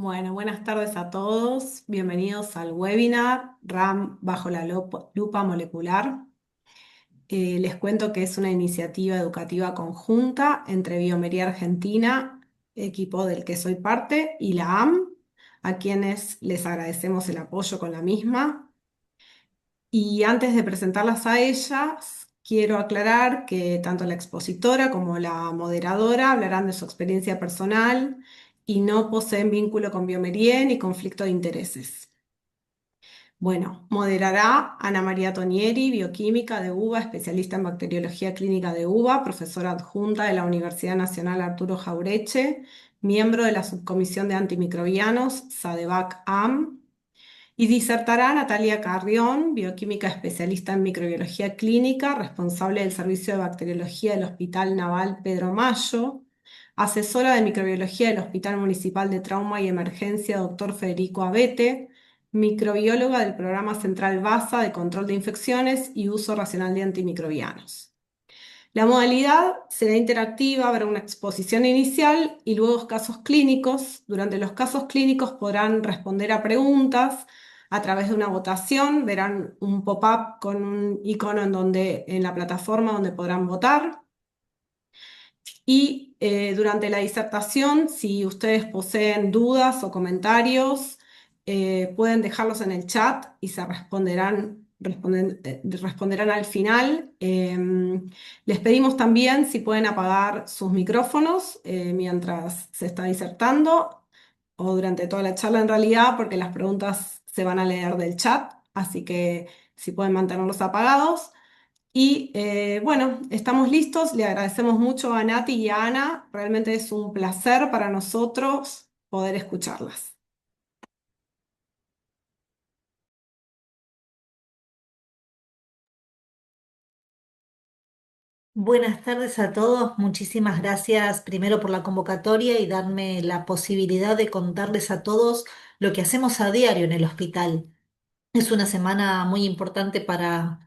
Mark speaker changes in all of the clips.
Speaker 1: Bueno, buenas tardes a todos. Bienvenidos al webinar RAM bajo la lupa molecular. Les cuento que es una iniciativa educativa conjunta entre Biomería Argentina, equipo del que soy parte, y la AM, a quienes les agradecemos el apoyo con la misma. Y antes de presentarlas a ellas, quiero aclarar que tanto la expositora como la moderadora hablarán de su experiencia personal y no poseen vínculo con Biomería ni conflicto de intereses. Bueno, moderará Ana María Tonieri, bioquímica de UBA, especialista en bacteriología clínica de UBA, profesora adjunta de la Universidad Nacional Arturo Jaureche, miembro de la Subcomisión de Antimicrobianos, SADEVAC-AM, y disertará Natalia Carrión, bioquímica especialista en microbiología clínica, responsable del Servicio de Bacteriología del Hospital Naval Pedro Mayo, asesora de microbiología del Hospital Municipal de Trauma y Emergencia Dr. Federico Abete, microbióloga del Programa Central BASA de Control de Infecciones y Uso Racional de Antimicrobianos. La modalidad será interactiva, habrá una exposición inicial y luego casos clínicos. Durante los casos clínicos podrán responder a preguntas a través de una votación. Verán un pop-up con un icono en la plataforma donde podrán votar. Y durante la disertación, si ustedes poseen dudas o comentarios, pueden dejarlos en el chat y se responderán al final. Les pedimos también si pueden apagar sus micrófonos mientras se está disertando o durante toda la charla en realidad, porque las preguntas se van a leer del chat, así que si pueden mantenerlos apagados. Y bueno, estamos listos. Le agradecemos mucho a Nati y a Ana. Realmente es un placer para nosotros poder escucharlas.
Speaker 2: Buenas tardes a todos. Muchísimas gracias primero por la convocatoria y darme la posibilidad de contarles a todos lo que hacemos a diario en el hospital. Es una semana muy importante para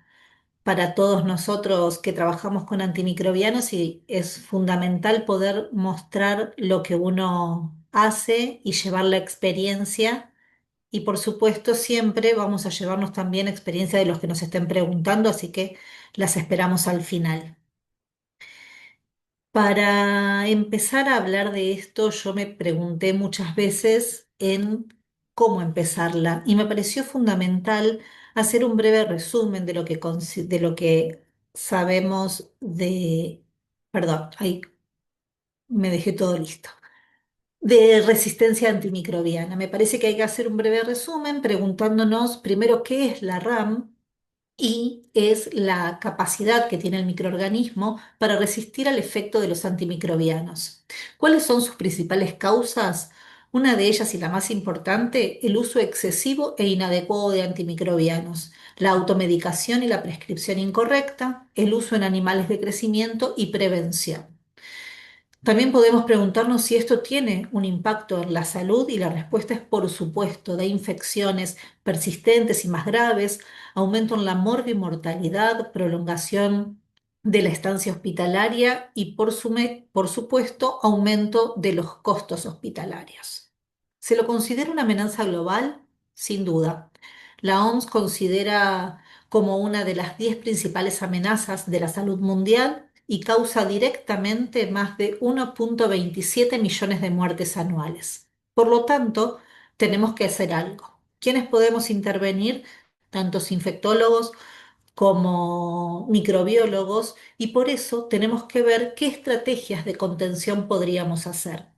Speaker 2: todos nosotros que trabajamos con antimicrobianos y es fundamental poder mostrar lo que uno hace y llevar la experiencia. Y por supuesto siempre vamos a llevarnos también experiencia de los que nos estén preguntando, así que las esperamos al final. Para empezar a hablar de esto, yo me pregunté muchas veces en cómo empezarla y me pareció fundamental hacer un breve resumen de lo que, de lo que sabemos de, perdón, ahí me dejé todo listo, de resistencia antimicrobiana. Me parece que hay que hacer un breve resumen preguntándonos primero qué es la RAM y es la capacidad que tiene el microorganismo para resistir al efecto de los antimicrobianos. ¿Cuáles son sus principales causas? Una de ellas y la más importante, el uso excesivo e inadecuado de antimicrobianos, la automedicación y la prescripción incorrecta, el uso en animales de crecimiento y prevención. También podemos preguntarnos si esto tiene un impacto en la salud y la respuesta es por supuesto, de infecciones persistentes y más graves, aumento en la morbimortalidad, prolongación de la estancia hospitalaria y por supuesto aumento de los costos hospitalarios. ¿Se lo considera una amenaza global? Sin duda. La OMS considera como una de las 10 principales amenazas de la salud mundial y causa directamente más de 1,27 millones de muertes anuales. Por lo tanto, tenemos que hacer algo. ¿Quiénes podemos intervenir? Tantos infectólogos como microbiólogos, y por eso tenemos que ver qué estrategias de contención podríamos hacer.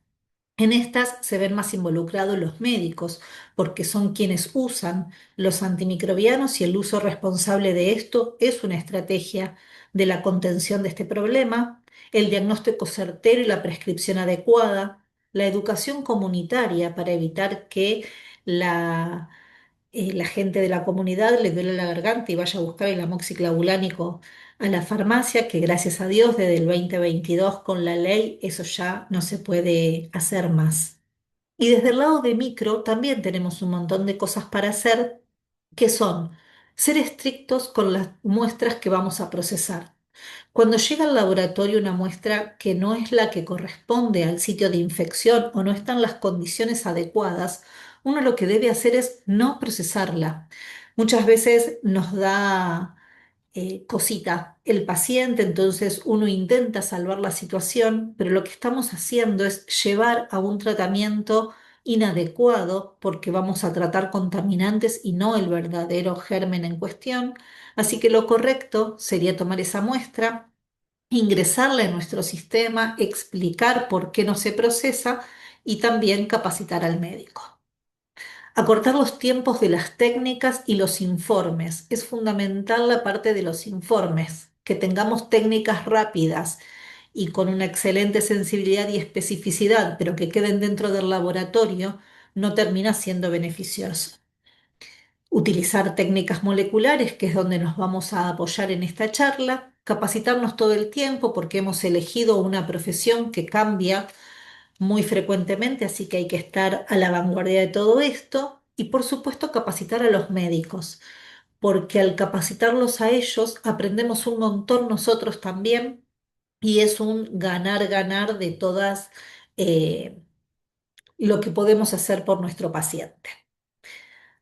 Speaker 2: En estas se ven más involucrados los médicos, porque son quienes usan los antimicrobianos y el uso responsable de esto es una estrategia de la contención de este problema, el diagnóstico certero y la prescripción adecuada, la educación comunitaria para evitar que la gente de la comunidad le duele la garganta y vaya a buscar el amoxiclavulánico a la farmacia, que gracias a Dios desde el 2022 con la ley eso ya no se puede hacer más. Y desde el lado de micro también tenemos un montón de cosas para hacer, que son ser estrictos con las muestras que vamos a procesar. Cuando llega al laboratorio una muestra que no es la que corresponde al sitio de infección o no están las condiciones adecuadas, uno lo que debe hacer es no procesarla. Muchas veces nos da cosita el paciente, entonces uno intenta salvar la situación, pero lo que estamos haciendo es llevar a un tratamiento inadecuado porque vamos a tratar contaminantes y no el verdadero germen en cuestión. Así que lo correcto sería tomar esa muestra, ingresarla en nuestro sistema, explicar por qué no se procesa y también capacitar al médico. Acortar los tiempos de las técnicas y los informes. Es fundamental la parte de los informes, que tengamos técnicas rápidas y con una excelente sensibilidad y especificidad, pero que queden dentro del laboratorio, no termina siendo beneficioso. Utilizar técnicas moleculares, que es donde nos vamos a apoyar en esta charla, capacitarnos todo el tiempo porque hemos elegido una profesión que cambia muy frecuentemente, así que hay que estar a la vanguardia de todo esto y por supuesto capacitar a los médicos, porque al capacitarlos a ellos aprendemos un montón nosotros también y es un ganar-ganar de todas lo que podemos hacer por nuestro paciente.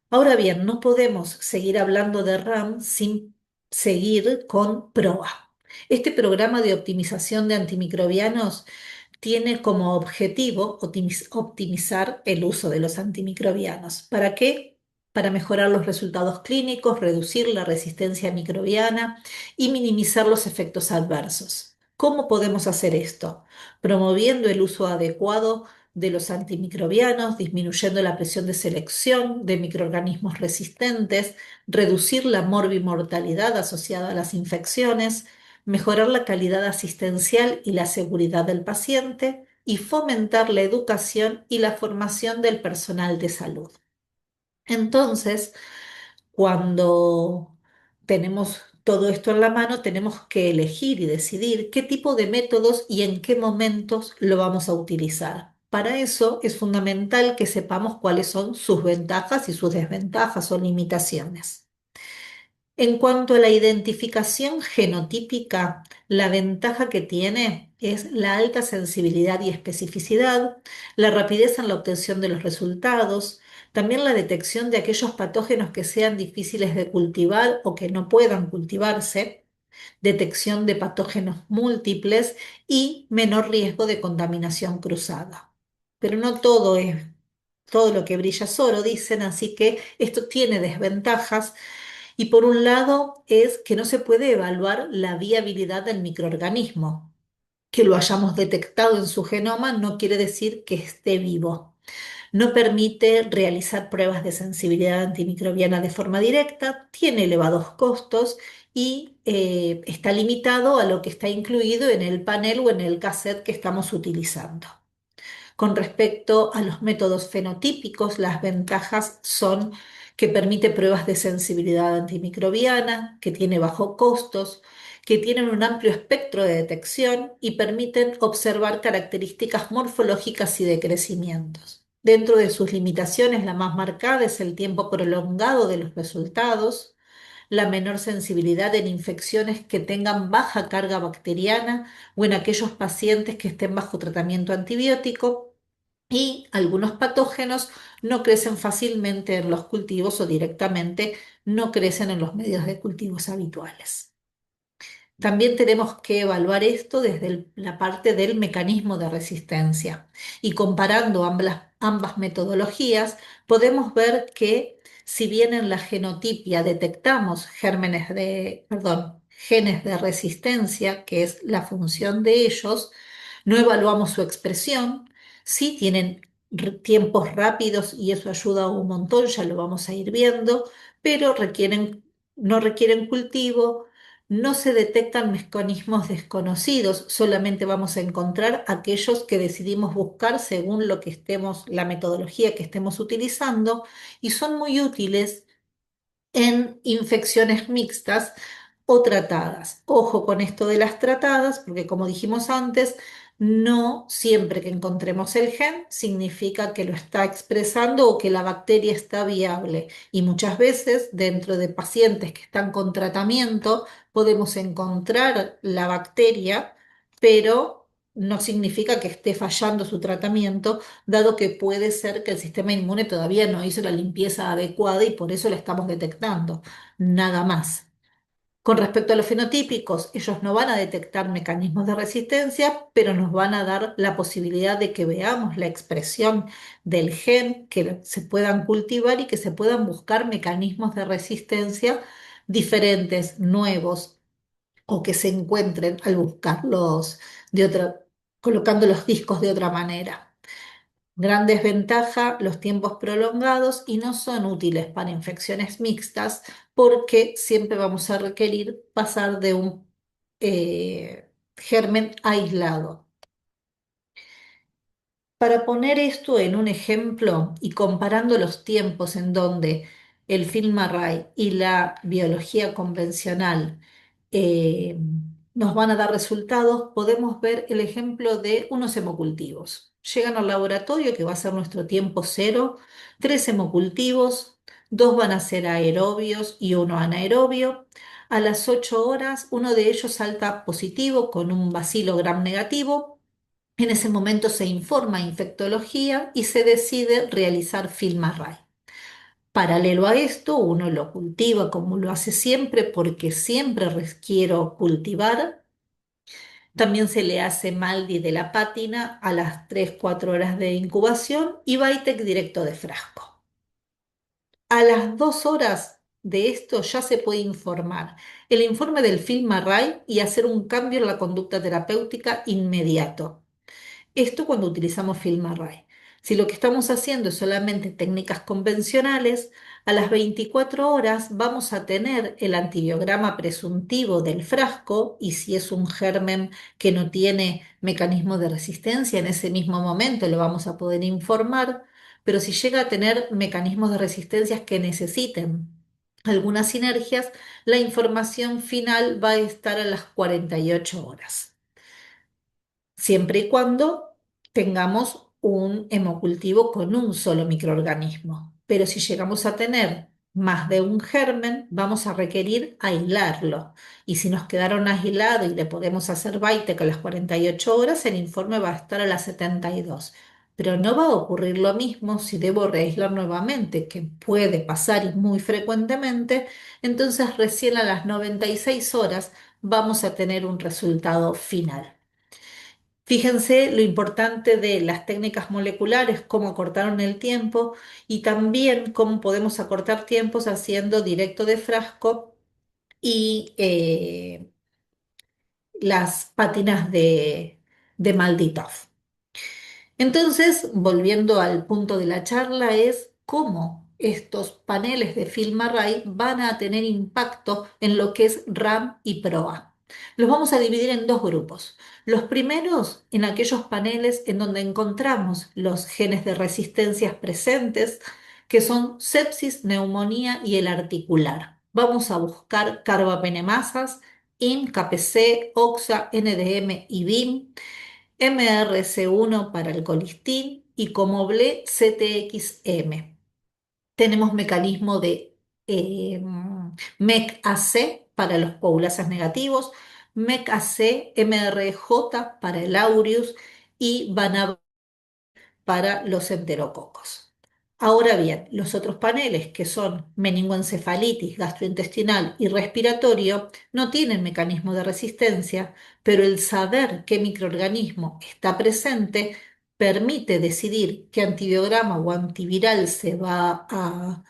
Speaker 2: Ahora bien, no podemos seguir hablando de RAM sin seguir con PROA. Este programa de optimización de antimicrobianos tiene como objetivo optimizar el uso de los antimicrobianos. ¿Para qué? Para mejorar los resultados clínicos, reducir la resistencia microbiana y minimizar los efectos adversos. ¿Cómo podemos hacer esto? Promoviendo el uso adecuado de los antimicrobianos, disminuyendo la presión de selección de microorganismos resistentes, reducir la morbimortalidad asociada a las infecciones, mejorar la calidad asistencial y la seguridad del paciente y fomentar la educación y la formación del personal de salud. Entonces, cuando tenemos todo esto en la mano, tenemos que elegir y decidir qué tipo de métodos y en qué momentos lo vamos a utilizar. Para eso es fundamental que sepamos cuáles son sus ventajas y sus desventajas o limitaciones. En cuanto a la identificación genotípica, la ventaja que tiene es la alta sensibilidad y especificidad, la rapidez en la obtención de los resultados, también la detección de aquellos patógenos que sean difíciles de cultivar o que no puedan cultivarse, detección de patógenos múltiples y menor riesgo de contaminación cruzada. Pero no todo es todo lo que brilla es oro, dicen, así que esto tiene desventajas y por un lado es que no se puede evaluar la viabilidad del microorganismo. Que lo hayamos detectado en su genoma no quiere decir que esté vivo. No permite realizar pruebas de sensibilidad antimicrobiana de forma directa, tiene elevados costos y está limitado a lo que está incluido en el panel o en el cassette que estamos utilizando. Con respecto a los métodos fenotípicos, las ventajas son que permite pruebas de sensibilidad antimicrobiana, que tiene bajos costos, que tienen un amplio espectro de detección y permiten observar características morfológicas y de crecimientos. Dentro de sus limitaciones, la más marcada es el tiempo prolongado de los resultados, la menor sensibilidad en infecciones que tengan baja carga bacteriana o en aquellos pacientes que estén bajo tratamiento antibiótico y algunos patógenos no crecen fácilmente en los cultivos o directamente no crecen en los medios de cultivos habituales. También tenemos que evaluar esto desde la parte del mecanismo de resistencia y comparando ambas metodologías podemos ver que si bien en la genotipia detectamos genes de resistencia, que es la función de ellos, no evaluamos su expresión, sí tienen tiempos rápidos y eso ayuda un montón, ya lo vamos a ir viendo, pero no requieren cultivo, no se detectan mecanismos desconocidos, solamente vamos a encontrar aquellos que decidimos buscar según lo que estemos, la metodología que estemos utilizando, y son muy útiles en infecciones mixtas o tratadas. Ojo con esto de las tratadas, porque como dijimos antes, No siempre que encontremos el gen significa que lo está expresando o que la bacteria está viable. Y muchas veces dentro de pacientes que están con tratamiento podemos encontrar la bacteria, pero no significa que esté fallando su tratamiento, dado que puede ser que el sistema inmune todavía no hizo la limpieza adecuada y por eso la estamos detectando. Nada más. Con respecto a los fenotípicos, ellos no van a detectar mecanismos de resistencia, pero nos van a dar la posibilidad de que veamos la expresión del gen, que se puedan cultivar y que se puedan buscar mecanismos de resistencia diferentes, nuevos, o que se encuentren al buscarlos de otra, colocando los discos de otra manera. Gran desventaja, los tiempos prolongados y no son útiles para infecciones mixtas porque siempre vamos a requerir pasar de un germen aislado. Para poner esto en un ejemplo y comparando los tiempos en donde el FilmArray y la biología convencional eh, nos van a dar resultados, podemos ver el ejemplo de unos hemocultivos. Llegan al laboratorio, que va a ser nuestro tiempo cero, tres hemocultivos, dos van a ser aerobios y uno anaerobio. A las 8 horas, uno de ellos salta positivo con un bacilo gram negativo. En ese momento se informa a infectología y se decide realizar FilmArray. Paralelo a esto, uno lo cultiva como lo hace siempre porque siempre quiero cultivar. También se le hace Maldi de la pátina a las 3-4 horas de incubación y Vitek directo de frasco. A las 2 horas de esto ya se puede informar el informe del FilmArray y hacer un cambio en la conducta terapéutica inmediato. Esto cuando utilizamos FilmArray. Si lo que estamos haciendo es solamente técnicas convencionales, a las 24 horas vamos a tener el antibiograma presuntivo del frasco y si es un germen que no tiene mecanismo de resistencia, en ese mismo momento lo vamos a poder informar, pero si llega a tener mecanismos de resistencia que necesiten algunas sinergias, la información final va a estar a las 48 horas siempre y cuando tengamos un hemocultivo con un solo microorganismo. Pero si llegamos a tener más de un germen, vamos a requerir aislarlo. Y si nos quedaron aislados y le podemos hacer BITEC a las 48 horas, el informe va a estar a las 72. Pero no va a ocurrir lo mismo si debo reaislar nuevamente, que puede pasar y muy frecuentemente. Entonces recién a las 96 horas vamos a tener un resultado final. Fíjense lo importante de las técnicas moleculares, cómo acortaron el tiempo y también cómo podemos acortar tiempos haciendo directo de frasco y las pátinas de Malditov. Entonces, volviendo al punto de la charla, es cómo estos paneles de FilmArray van a tener impacto en lo que es RAM y PROA. Los vamos a dividir en dos grupos. Los primeros en aquellos paneles en donde encontramos los genes de resistencias presentes, que son sepsis, neumonía y el articular. Vamos a buscar carbapenemasas, IM, KPC, OXA, NDM y BIM. MRC1 para el colistin y como ble CTXM. Tenemos mecanismo de MEC-AC para los coagulazas negativos, MEC-AC, MRJ para el aureus y Vanab para los enterococos. Ahora bien, los otros paneles, que son meningoencefalitis, gastrointestinal y respiratorio, no tienen mecanismo de resistencia, pero el saber qué microorganismo está presente permite decidir qué antibiograma o antiviral se va a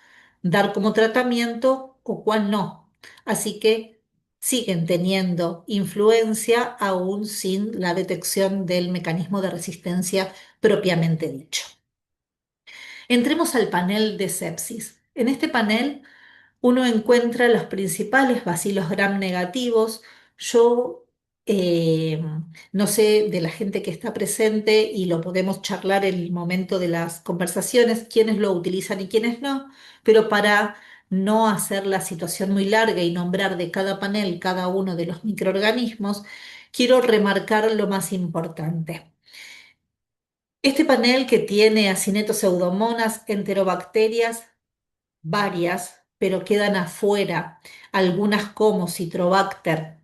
Speaker 2: dar como tratamiento o cuál no. Así que siguen teniendo influencia aún sin la detección del mecanismo de resistencia propiamente dicho. Entremos al panel de sepsis. En este panel uno encuentra los principales bacilos gram negativos. Yo eh, no sé de la gente que está presente y lo podemos charlar en el momento de las conversaciones, quiénes lo utilizan y quiénes no, pero para no hacer la situación muy larga y nombrar de cada panel cada uno de los microorganismos, quiero remarcar lo más importante. Este panel que tiene Acinetobacter pseudomonas, enterobacterias, varias, pero quedan afuera algunas como Citrobacter,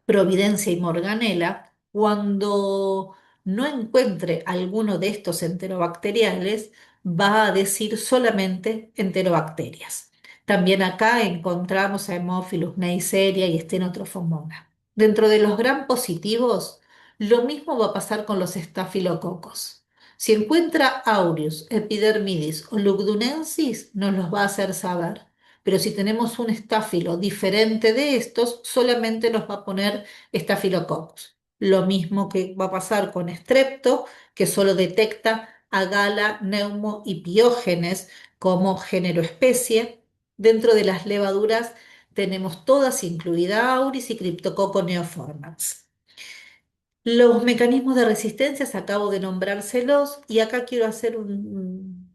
Speaker 2: Providencia y Morganella, cuando no encuentre alguno de estos enterobacteriales, va a decir solamente enterobacterias. También acá encontramos a Haemophilus neisseria y Stenotrophomonas. Dentro de los gram positivos, lo mismo va a pasar con los estafilococos. Si encuentra aureus, epidermidis o lugdunensis, nos los va a hacer saber. Pero si tenemos un estáfilo diferente de estos, solamente nos va a poner Staphylococcus. Lo mismo que va a pasar con Strepto, que solo detecta a Gala, Neumo y Piógenes como género especie. Dentro de las levaduras tenemos todas, incluida Auris y Cryptococcus neoformans. Los mecanismos de resistencia, acabo de nombrárselos, y acá quiero hacer un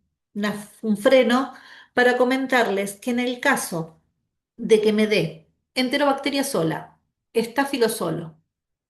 Speaker 2: freno para comentarles que en el caso de que me dé enterobacteria sola, estáfilo solo,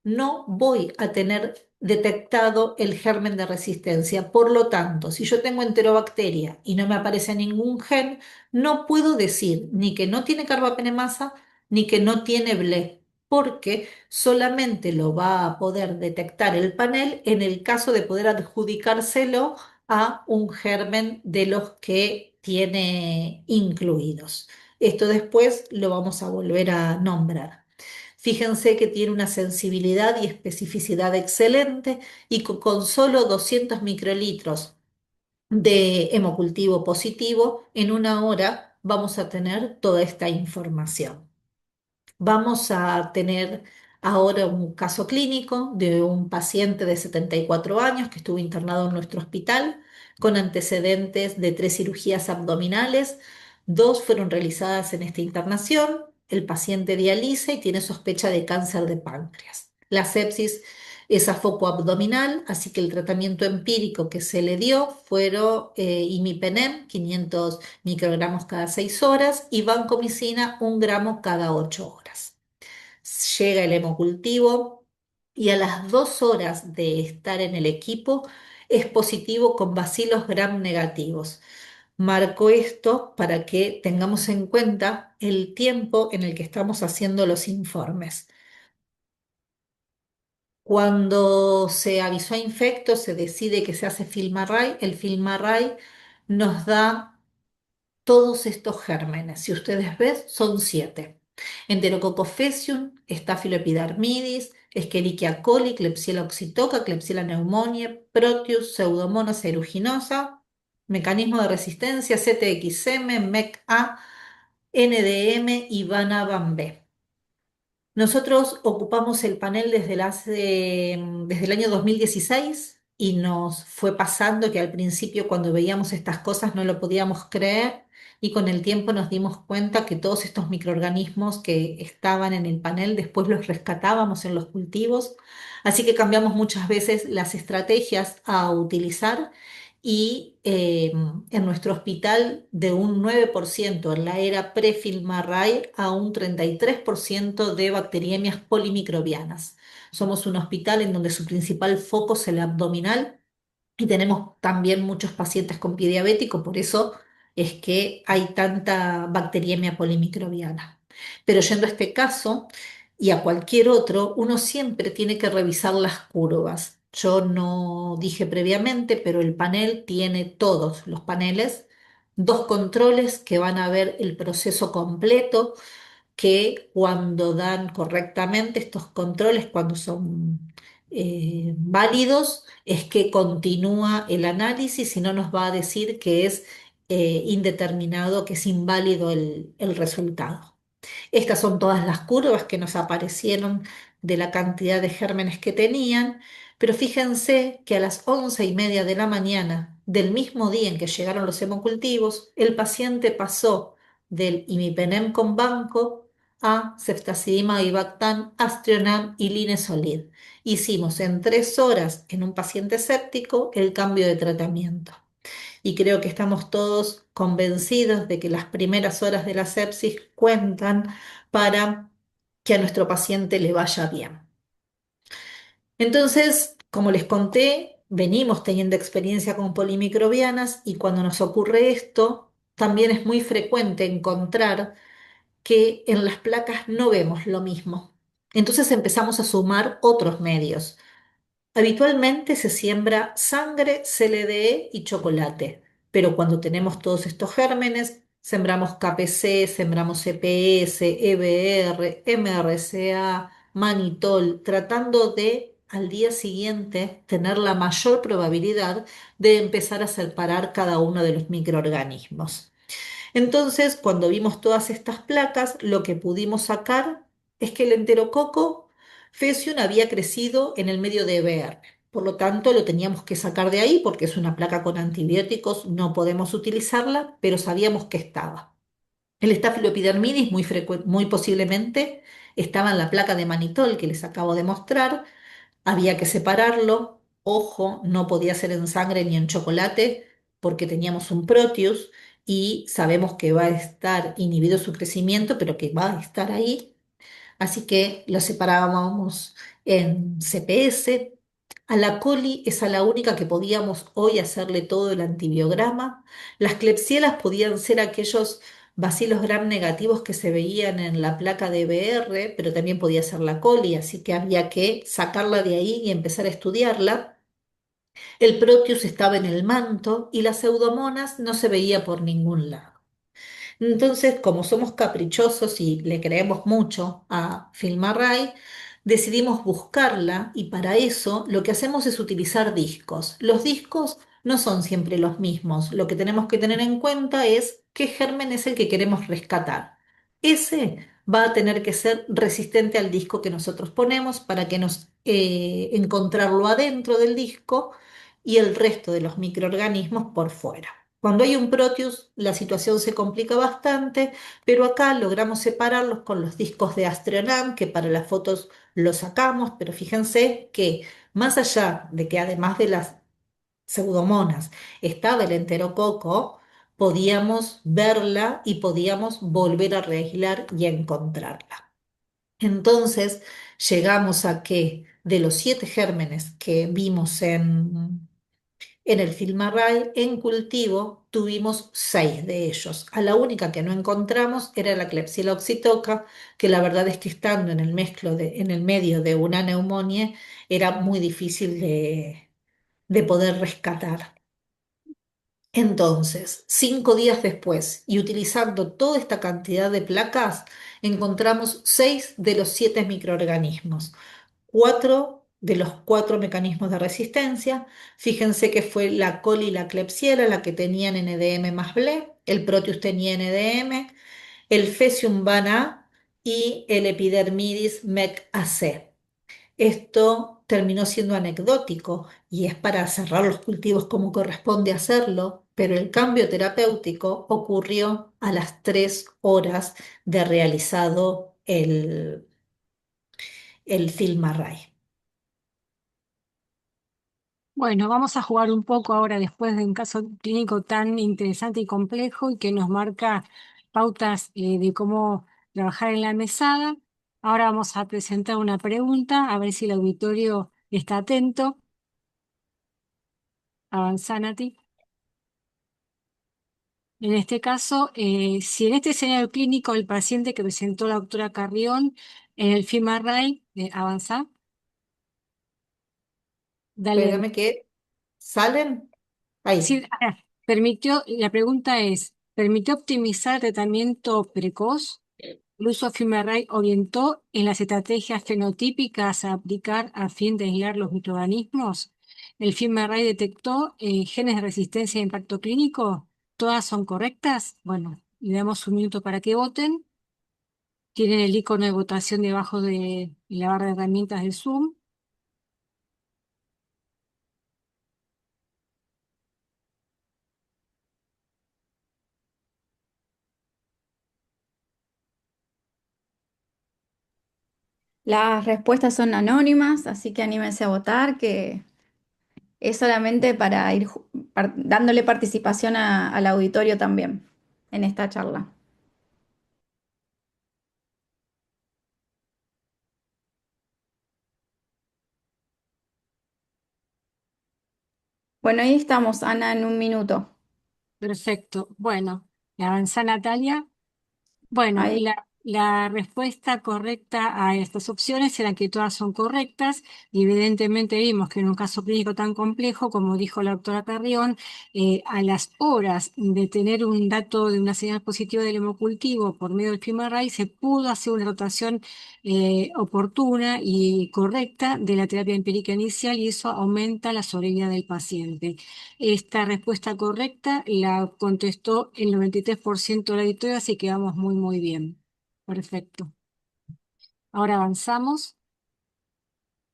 Speaker 2: no voy a tener detectado el germen de resistencia. Por lo tanto, si yo tengo enterobacteria y no me aparece ningún gen, no puedo decir ni que no tiene carbapenemasa ni que no tiene BLE, porque solamente lo va a poder detectar el panel en el caso de poder adjudicárselo a un germen de los que tiene incluidos. Esto después lo vamos a volver a nombrar. Fíjense que tiene una sensibilidad y especificidad excelente y con solo 200 microlitros de hemocultivo positivo, en una hora vamos a tener toda esta información. Vamos a tener ahora un caso clínico de un paciente de 74 años que estuvo internado en nuestro hospital con antecedentes de 3 cirugías abdominales. 2 fueron realizadas en esta internación. El paciente dializa y tiene sospecha de cáncer de páncreas. La sepsis es a foco abdominal, así que el tratamiento empírico que se le dio fueron imipenem, 500 microgramos cada 6 horas, y vancomicina, 1 gramo cada 8 horas. Llega el hemocultivo y a las 2 horas de estar en el equipo es positivo con bacilos gram negativos. Marco esto para que tengamos en cuenta el tiempo en el que estamos haciendo los informes. Cuando se avisó a infecto, se decide que se hace FilmArray. El FilmArray nos da todos estos gérmenes. Si ustedes ven, son 7. Enterococcus faecium, Staphyloepidermidis, Escherichia coli, Klebsiella oxytoca, Klebsiella pneumoniae, Proteus, Pseudomonas aeruginosa, mecanismo de resistencia, CTXM, MECA, NDM y Banabam B. Nosotros ocupamos el panel desde el año 2016 y nos fue pasando que al principio cuando veíamos estas cosas no lo podíamos creer y con el tiempo nos dimos cuenta que todos estos microorganismos que estaban en el panel después los rescatábamos en los cultivos, así que cambiamos muchas veces las estrategias a utilizar y en nuestro hospital de un 9% en la era pre-Filmarray a un 33% de bacteriemias polimicrobianas. Somos un hospital en donde su principal foco es el abdominal y tenemos también muchos pacientes con pie diabético, por eso es que hay tanta bacteriemia polimicrobiana. Pero yendo a este caso y a cualquier otro, uno siempre tiene que revisar las curvas. Yo no dije previamente, pero el panel tiene todos los paneles, 2 controles que van a ver el proceso completo, que cuando dan correctamente estos controles, cuando son válidos, es que continúa el análisis y no nos va a decir que es indeterminado, que es inválido el resultado. Estas son todas las curvas que nos aparecieron de la cantidad de gérmenes que tenían, pero fíjense que a las 11:30 de la mañana del mismo día en que llegaron los hemocultivos, el paciente pasó del imipenem con banco a ceftazidima avibactam, Astrionam y Linezolid. Hicimos en 3 horas en un paciente séptico el cambio de tratamiento y creo que estamos todos convencidos de que las primeras horas de la sepsis cuentan para que a nuestro paciente le vaya bien. Entonces, como les conté, venimos teniendo experiencia con polimicrobianas y cuando nos ocurre esto, también es muy frecuente encontrar que en las placas no vemos lo mismo. Entonces empezamos a sumar otros medios. Habitualmente se siembra sangre, CLDE y chocolate, pero cuando tenemos todos estos gérmenes, sembramos KPC, sembramos EPS, EBR, MRCA, manitol, tratando de al día siguiente tener la mayor probabilidad de empezar a separar cada uno de los microorganismos. Entonces, cuando vimos todas estas placas, lo que pudimos sacar es que el enterococo faecium había crecido en el medio de EBR. Por lo tanto, lo teníamos que sacar de ahí porque es una placa con antibióticos, no podemos utilizarla, pero sabíamos que estaba. El Staphyloepidermidis muy posiblemente estaba en la placa de manitol que les acabo de mostrar. Había que separarlo. Ojo, no podía ser en sangre ni en chocolate porque teníamos un Proteus y sabemos que va a estar inhibido su crecimiento, pero que va a estar ahí. Así que lo separábamos en CPS. A la coli es a la única que podíamos hoy hacerle todo el antibiograma. Las Klebsielas podían ser aquellos bacilos gram negativos que se veían en la placa de BR, pero también podía ser la coli, así que había que sacarla de ahí y empezar a estudiarla. El Proteus estaba en el manto y las pseudomonas no se veía por ningún lado. Entonces, como somos caprichosos y le creemos mucho a Filmarray, decidimos buscarla y para eso lo que hacemos es utilizar discos. Los discos no son siempre los mismos. Lo que tenemos que tener en cuenta es qué germen es el que queremos rescatar. Ese va a tener que ser resistente al disco que nosotros ponemos para que nos encontrarlo adentro del disco y el resto de los microorganismos por fuera. Cuando hay un Proteus, la situación se complica bastante, pero acá logramos separarlos con los discos de Astronam, que para las fotos los sacamos, pero fíjense que más allá de que además de las pseudomonas estaba el enterococo, podíamos verla y podíamos volver a reaislar y a encontrarla. Entonces llegamos a que de los 7 gérmenes que vimos en el Filmarray, en cultivo, tuvimos 6 de ellos. A la única que no encontramos era la Klebsiella oxytoca, que la verdad es que estando en el en el medio de una neumonía, era muy difícil de poder rescatar. Entonces, 5 días después, y utilizando toda esta cantidad de placas, encontramos 6 de los 7 microorganismos, 4 de los 4 mecanismos de resistencia. Fíjense que fue la coli y la Klebsiella la que tenían NDM más BLE, el Proteus tenía NDM, el Faecium Van A y el Epidermidis MEC AC. Esto terminó siendo anecdótico y es para cerrar los cultivos como corresponde hacerlo, pero el cambio terapéutico ocurrió a las 3 horas de realizado el FilmArray.
Speaker 3: Bueno, vamos a jugar un poco ahora después de un caso clínico tan interesante y complejo y que nos marca pautas de cómo trabajar en la mesada. Ahora vamos a presentar una pregunta, a ver si el auditorio está atento. Avanza, Nati. En este caso, si en este escenario clínico el paciente que presentó la doctora Carrión en el FIMARRAY, avanza, dale.
Speaker 2: Espérame que salen ahí.
Speaker 3: Sí, la pregunta es, ¿permitió optimizar el tratamiento precoz? ¿El uso de FimaRay orientó en las estrategias fenotípicas a aplicar a fin de aislar los microorganismos? ¿El FimaRay detectó genes de resistencia e impacto clínico? ¿Todas son correctas? Bueno, le damos un minuto para que voten. Tienen el icono de votación debajo de la barra de herramientas del Zoom.
Speaker 4: Las respuestas son anónimas, así que anímense a votar, que es solamente para ir dándole participación al auditorio también en esta charla. Bueno, ahí estamos, Ana, en un minuto.
Speaker 3: Perfecto. Bueno, avanza Natalia. Bueno,
Speaker 4: Ahí.
Speaker 3: la respuesta correcta a estas opciones era que todas son correctas y evidentemente vimos que en un caso clínico tan complejo, como dijo la doctora Carrión, a las horas de tener un dato de una señal positiva del hemocultivo por medio del FIMARRAY se pudo hacer una rotación oportuna y correcta de la terapia empírica inicial y eso aumenta la sobrevida del paciente. Esta respuesta correcta la contestó el 93% de la auditoría, así que vamos muy, muy bien. Perfecto. Ahora avanzamos.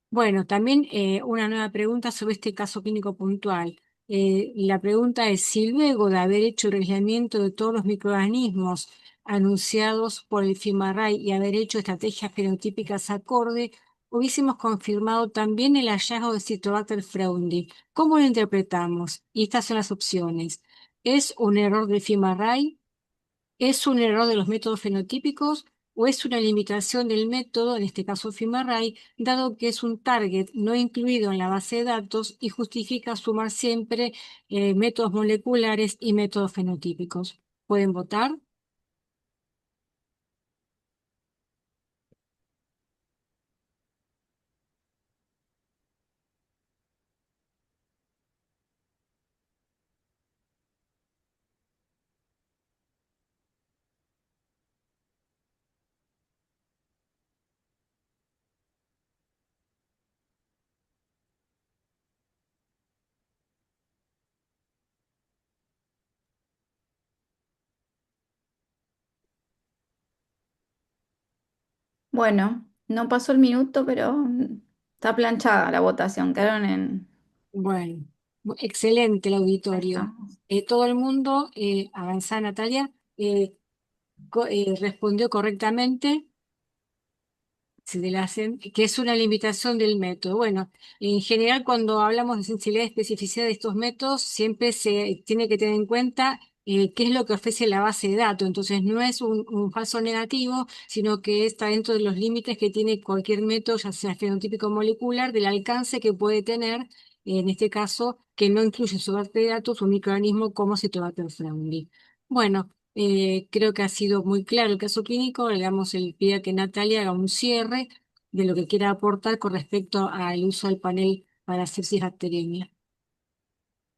Speaker 3: Bueno, también una nueva pregunta sobre este caso clínico puntual. La pregunta es si luego de haber hecho el aislamiento de todos los microorganismos anunciados por el FIMARRAY y haber hecho estrategias fenotípicas acorde, hubiésemos confirmado también el hallazgo de Citrobacter freundii. ¿Cómo lo interpretamos? Y estas son las opciones. ¿Es un error del FIMARRAY? ¿Es un error de los métodos fenotípicos o es una limitación del método, en este caso FIMARRAY, dado que es un target no incluido en la base de datos y justifica sumar siempre métodos moleculares y métodos fenotípicos? ¿Pueden votar?
Speaker 4: Bueno, no pasó el minuto, pero está planchada la votación. Quedaron en...
Speaker 3: Bueno, excelente el
Speaker 4: Ahí
Speaker 3: auditorio.
Speaker 4: estamos.
Speaker 3: Todo el mundo, avanza Natalia, respondió correctamente. Se le hacen, que es una limitación del método. Bueno, en general cuando hablamos de sensibilidad y especificidad de estos métodos, siempre se tiene que tener en cuenta qué es lo que ofrece la base de datos. Entonces no es un falso negativo, sino que está dentro de los límites que tiene cualquier método, ya sea fenotípico o molecular, del alcance que puede tener, en este caso, que no incluye en su base de datos un microorganismo como Citrobacter fruendii. Bueno. Creo que ha sido muy claro el caso clínico. Le damos el pie a que Natalia haga un cierre de lo que quiera aportar con respecto al uso del panel para sepsis bacteriana.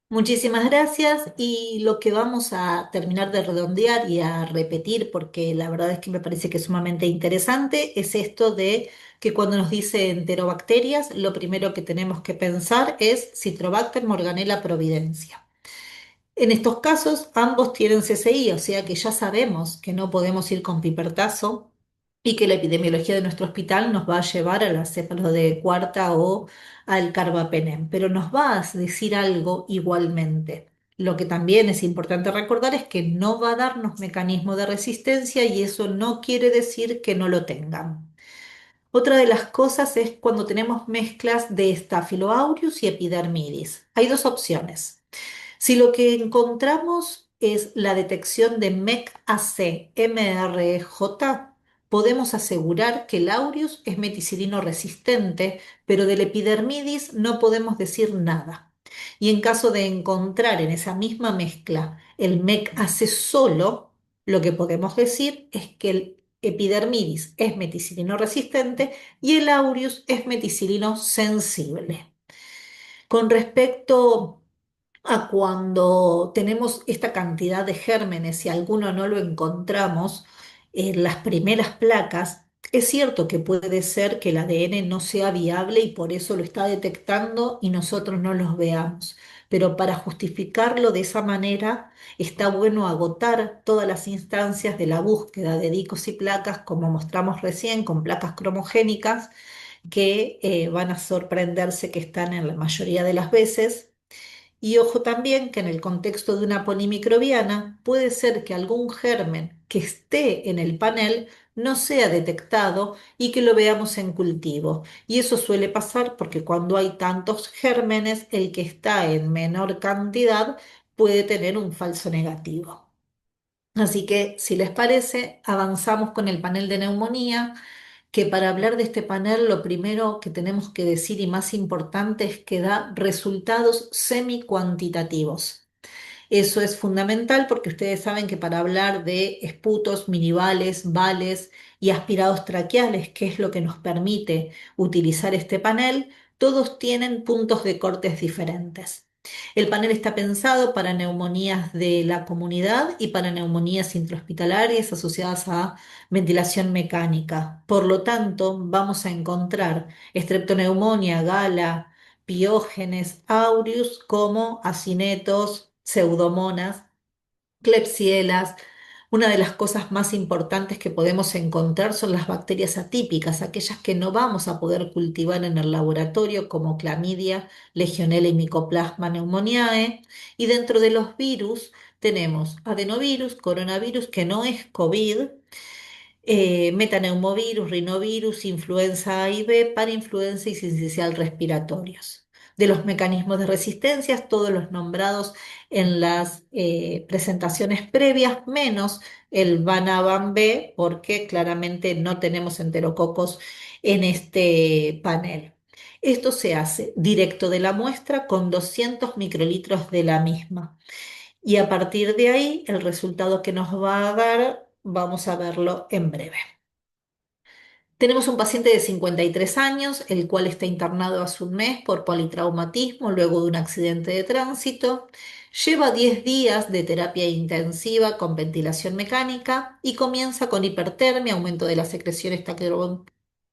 Speaker 2: Muchísimas gracias y lo que vamos a terminar de redondear y a repetir, porque la verdad es que me parece que es sumamente interesante, es esto de que cuando nos dice enterobacterias, lo primero que tenemos que pensar es Citrobacter morganella providencia. En estos casos, ambos tienen CCI, o sea que ya sabemos que no podemos ir con pipertazo y que la epidemiología de nuestro hospital nos va a llevar a la céfalo de cuarta o al carbapenem, pero nos va a decir algo igualmente. Lo que también es importante recordar es que no va a darnos mecanismo de resistencia y eso no quiere decir que no lo tengan. Otra de las cosas es cuando tenemos mezclas de Staphylo aureus y Epidermidis. Hay dos opciones. Si lo que encontramos es la detección de MEC-AC-MRJ, podemos asegurar que el aureus es meticilino resistente, pero del epidermidis no podemos decir nada. Y en caso de encontrar en esa misma mezcla el MEC-AC solo, lo que podemos decir es que el epidermidis es meticilino resistente y el aureus es meticilino sensible. Con respecto a cuando tenemos esta cantidad de gérmenes y alguno no lo encontramos en las primeras placas, es cierto que puede ser que el ADN no sea viable y por eso lo está detectando y nosotros no los veamos. Pero para justificarlo de esa manera, está bueno agotar todas las instancias de la búsqueda de dicos y placas, como mostramos recién, con placas cromogénicas, que van a sorprenderse que están en la mayoría de las veces. Y ojo también que en el contexto de una polimicrobiana puede ser que algún germen que esté en el panel no sea detectado y que lo veamos en cultivo. Y eso suele pasar porque cuando hay tantos gérmenes, el que está en menor cantidad puede tener un falso negativo. Así que, si les parece, avanzamos con el panel de neumonía que para hablar de este panel lo primero que tenemos que decir y más importante es que da resultados semi-cuantitativos. Eso es fundamental porque ustedes saben que para hablar de esputos, minivales, vales y aspirados traqueales, que es lo que nos permite utilizar este panel, todos tienen puntos de cortes diferentes. El panel está pensado para neumonías de la comunidad y para neumonías intrahospitalarias asociadas a ventilación mecánica. Por lo tanto, vamos a encontrar estreptoneumonía, gala, Piógenes aureus como acinetos, pseudomonas, klebsielas. Una de las cosas más importantes que podemos encontrar son las bacterias atípicas, aquellas que no vamos a poder cultivar en el laboratorio, como clamidia, legionela y micoplasma pneumoniae. Y dentro de los virus tenemos adenovirus, coronavirus, que no es COVID, metaneumovirus, rinovirus, influenza A y B, parainfluenza y sincicial respiratorios. De los mecanismos de resistencia, todos los nombrados en las presentaciones previas, menos el Van B, porque claramente no tenemos enterococos en este panel. Esto se hace directo de la muestra con 200 microlitros de la misma. Y a partir de ahí, el resultado que nos va a dar, vamos a verlo en breve. Tenemos un paciente de 53 años, el cual está internado hace un mes por politraumatismo luego de un accidente de tránsito. Lleva 10 días de terapia intensiva con ventilación mecánica y comienza con hipertermia, aumento de las secreciones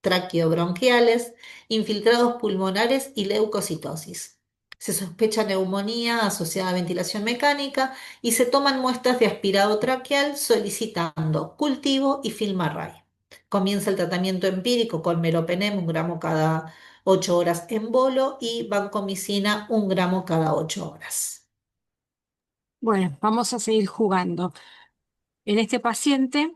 Speaker 2: traqueobronquiales, infiltrados pulmonares y leucocitosis. Se sospecha neumonía asociada a ventilación mecánica y se toman muestras de aspirado traqueal solicitando cultivo y film array. Comienza el tratamiento empírico con meropenem, 1 gramo cada 8 horas en bolo, y vancomicina, 1 gramo cada 8 horas.
Speaker 3: Bueno, vamos a seguir jugando. En este paciente,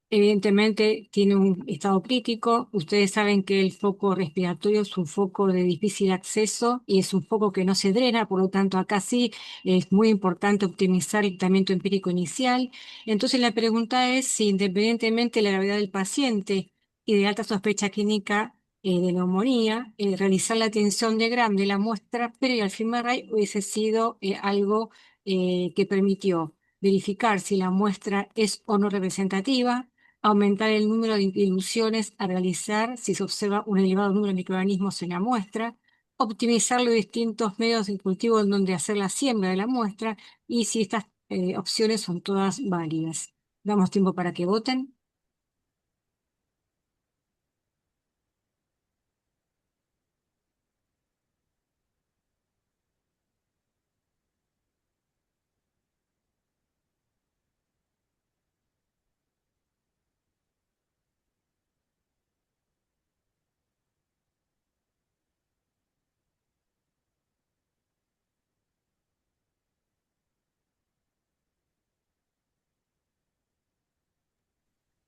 Speaker 3: evidentemente tiene un estado crítico. Ustedes saben que el foco respiratorio es un foco de difícil acceso y es un foco que no se drena, por lo tanto acá sí es muy importante optimizar el tratamiento empírico inicial. Entonces la pregunta es si independientemente de la gravedad del paciente y de alta sospecha clínica de neumonía, realizar la tinción de Gram de la muestra previa al FilmArray hubiese sido algo que permitió verificar si la muestra es o no representativa, aumentar el número de diluciones a realizar si se observa un elevado número de microorganismos en la muestra, optimizar los distintos medios de cultivo en donde hacer la siembra de la muestra y si estas opciones son todas válidas. Damos tiempo para que voten.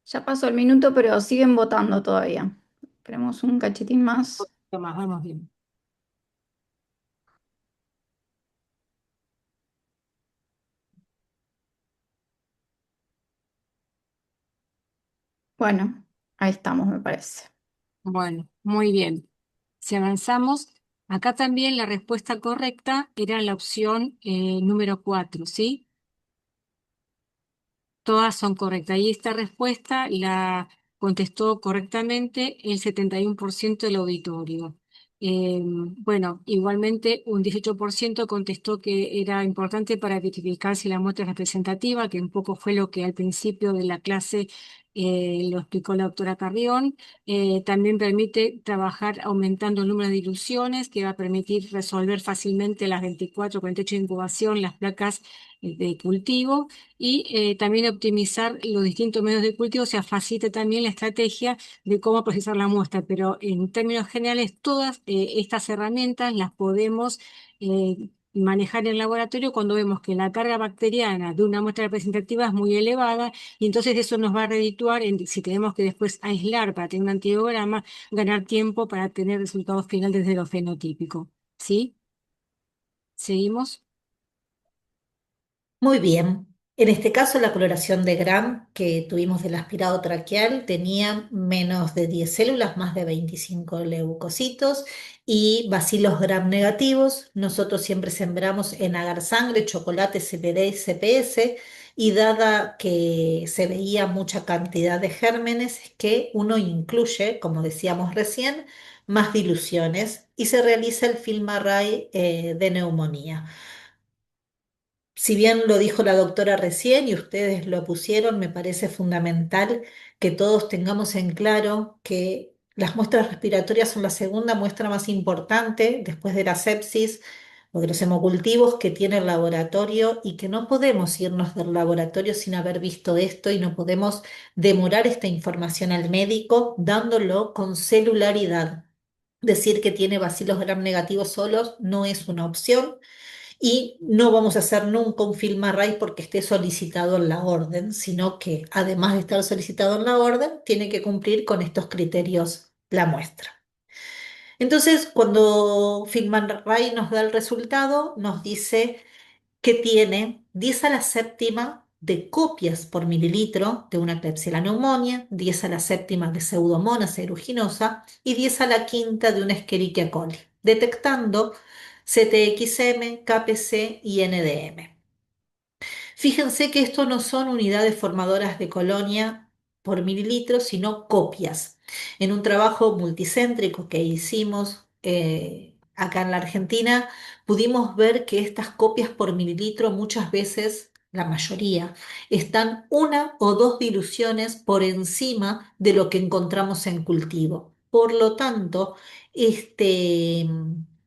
Speaker 4: Ya pasó el minuto, pero siguen votando todavía. Esperemos un cachitín más.
Speaker 3: Tomás, vamos bien.
Speaker 4: Bueno, ahí estamos, me parece.
Speaker 3: Bueno, muy bien. Si avanzamos, acá también la respuesta correcta era la opción número 4, ¿sí? Todas son correctas. Y esta respuesta la contestó correctamente el 71% del auditorio. Bueno, igualmente un 18% contestó que era importante para verificar si la muestra es representativa, que un poco fue lo que al principio de la clase lo explicó la doctora Carrión. También permite trabajar aumentando el número de diluciones, que va a permitir resolver fácilmente las 24, 48 de incubación, las placas de cultivo y también optimizar los distintos medios de cultivo, o sea, facilita también la estrategia de cómo procesar la muestra, pero en términos generales todas estas herramientas las podemos manejar en el laboratorio cuando vemos que la carga bacteriana de una muestra representativa es muy elevada y entonces eso nos va a redituar en, si tenemos que después aislar para tener un antibiograma, ganar tiempo para tener resultados finales desde lo fenotípico. ¿Sí? ¿Seguimos?
Speaker 2: Muy bien. En este caso, la coloración de Gram que tuvimos del aspirado traqueal tenía menos de 10 células, más de 25 leucocitos y bacilos Gram negativos. Nosotros siempre sembramos en agar sangre, chocolate, CPD y CPS, y dada que se veía mucha cantidad de gérmenes, es que uno incluye, como decíamos recién, más diluciones y se realiza el film array de neumonía. Si bien lo dijo la doctora recién y ustedes lo pusieron, me parece fundamental que todos tengamos en claro que las muestras respiratorias son la segunda muestra más importante después de la sepsis o de los hemocultivos que tiene el laboratorio, y que no podemos irnos del laboratorio sin haber visto esto, y no podemos demorar esta información al médico dándolo con celularidad. Decir que tiene bacilos gram negativos solos no es una opción, y no vamos a hacer nunca un film array porque esté solicitado en la orden, sino que además de estar solicitado en la orden, tiene que cumplir con estos criterios la muestra. Entonces, cuando film array nos da el resultado, nos dice que tiene 10 a la séptima de copias por mililitro de una Klebsiella pneumoniae, 10 a la séptima de Pseudomonas aeruginosa y 10 a la quinta de una Escherichia coli, detectando CTXM, KPC y NDM. Fíjense que esto no son unidades formadoras de colonia por mililitro, sino copias. En un trabajo multicéntrico que hicimos acá en la Argentina, pudimos ver que estas copias por mililitro muchas veces, la mayoría, están una o dos diluciones por encima de lo que encontramos en cultivo. Por lo tanto, este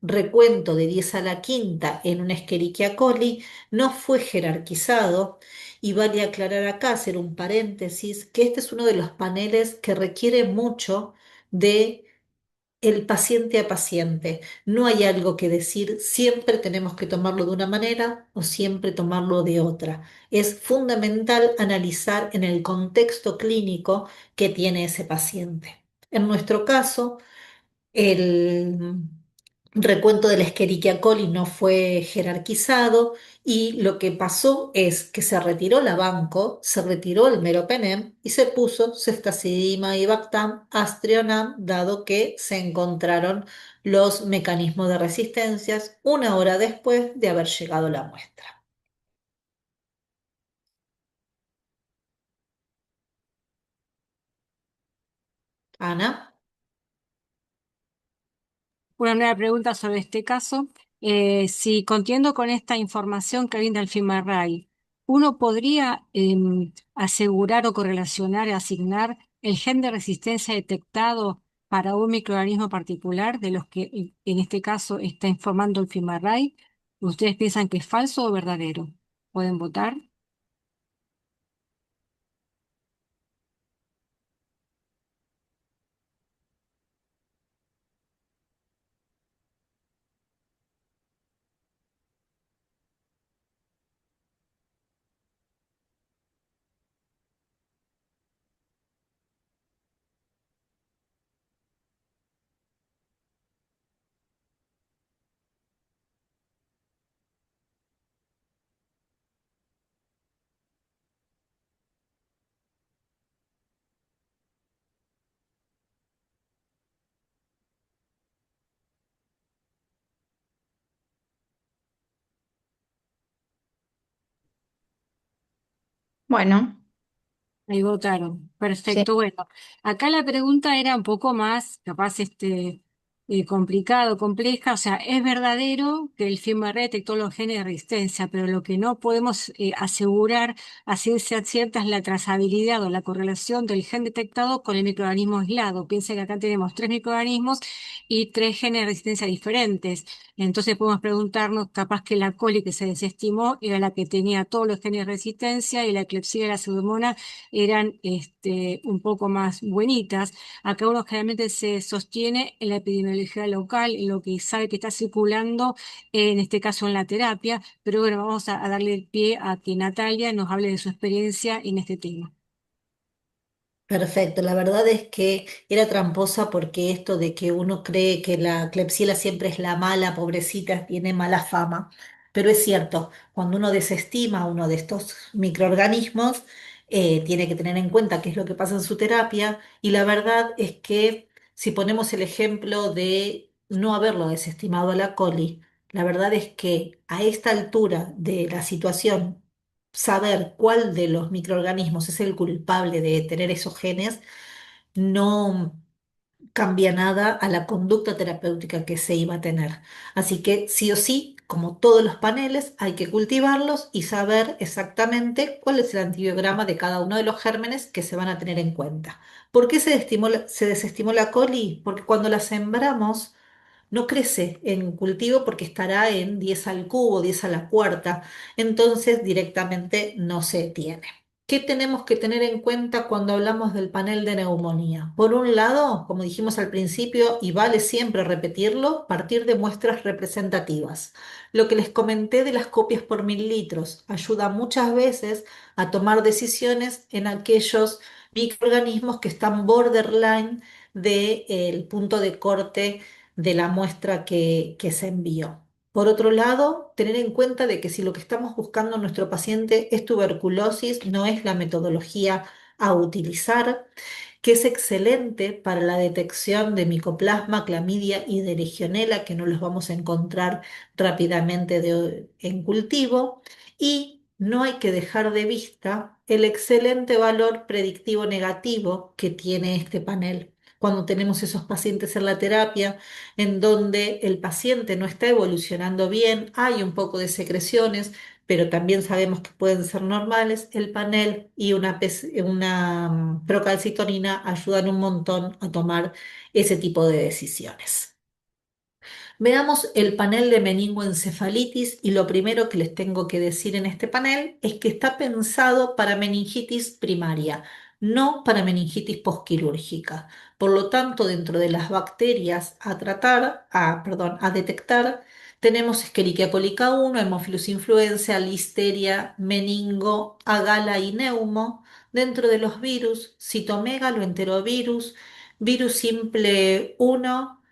Speaker 2: recuento de 10 a la quinta en una Escherichia coli no fue jerarquizado, y vale aclarar acá, hacer un paréntesis, que este es uno de los paneles que requiere mucho de el paciente a paciente. No hay algo que decir, siempre tenemos que tomarlo de una manera o siempre tomarlo de otra. Es fundamental analizar en el contexto clínico que tiene ese paciente. En nuestro caso, el recuento de la Escherichia coli no fue jerarquizado, y lo que pasó es que se retiró la banco, se retiró el meropenem y se puso ceftazidima y bactam, astrionam, dado que se encontraron los mecanismos de resistencias una hora después de haber llegado la muestra. Ana.
Speaker 3: Una nueva pregunta sobre este caso. Si contiendo con esta información que brinda el FIMARRAY, ¿uno podría asegurar o correlacionar, asignar el gen de resistencia detectado para un microorganismo particular de los que en este caso está informando el FIMARRAY? ¿Ustedes piensan que es falso o verdadero? ¿Pueden votar?
Speaker 4: Bueno,
Speaker 3: Ahí votaron.
Speaker 4: sí.
Speaker 3: Perfecto. Bueno, acá la pregunta era un poco más, capaz, complicado, compleja. O sea, es verdadero que el FIMARRE detectó los genes de resistencia, pero lo que no podemos asegurar a ciencia cierta es la trazabilidad o la correlación del gen detectado con el microorganismo aislado. Piensen que acá tenemos tres microorganismos y tres genes de resistencia diferentes. Entonces podemos preguntarnos, capaz que la coli que se desestimó era la que tenía todos los genes de resistencia, y la Klebsiella y la Pseudomonas eran un poco más buenitas. Acá uno generalmente se sostiene en la epidemiología local, en lo que sabe que está circulando, en este caso en la terapia, pero bueno, vamos a darle el pie a que Natalia nos hable de su experiencia en este tema.
Speaker 2: Perfecto, la verdad es que era tramposa, porque esto de que uno cree que la Klebsiella siempre es la mala, pobrecita, tiene mala fama. Pero es cierto, cuando uno desestima uno de estos microorganismos, tiene que tener en cuenta qué es lo que pasa en su terapia y la verdad es que si ponemos el ejemplo de no haberlo desestimado a la coli, la verdad es que a esta altura de la situación, saber cuál de los microorganismos es el culpable de tener esos genes no cambia nada a la conducta terapéutica que se iba a tener. Así que sí o sí, como todos los paneles, hay que cultivarlos y saber exactamente cuál es el antibiograma de cada uno de los gérmenes que se van a tener en cuenta. ¿Por qué se desestimó la coli? Porque cuando la sembramos, no crece en cultivo porque estará en 10 al cubo, 10 a la cuarta, entonces directamente no se tiene. ¿Qué tenemos que tener en cuenta cuando hablamos del panel de neumonía? Por un lado, como dijimos al principio, y vale siempre repetirlo, partir de muestras representativas. Lo que les comenté de las copias por mililitros ayuda muchas veces a tomar decisiones en aquellos microorganismos que están borderline del punto de corte de la muestra que se envió. Por otro lado, tener en cuenta de que si lo que estamos buscando en nuestro paciente es tuberculosis, no es la metodología a utilizar, que es excelente para la detección de micoplasma, clamidia y de legionela, que no los vamos a encontrar rápidamente en cultivo. Y no hay que dejar de vista el excelente valor predictivo negativo que tiene este panel. Cuando tenemos esos pacientes en la terapia, en donde el paciente no está evolucionando bien, hay un poco de secreciones, pero también sabemos que pueden ser normales, el panel y una procalcitonina ayudan un montón a tomar ese tipo de decisiones. Veamos el panel de meningoencefalitis y lo primero que les tengo que decir en este panel es que está pensado para meningitis primaria, no para meningitis posquirúrgica. Por lo tanto, dentro de las bacterias a detectar, tenemos Escherichia colica 1, Haemophilus influenza, Listeria, meningo, agala y neumo. Dentro de los virus, citomegalo, enterovirus, virus simple 1,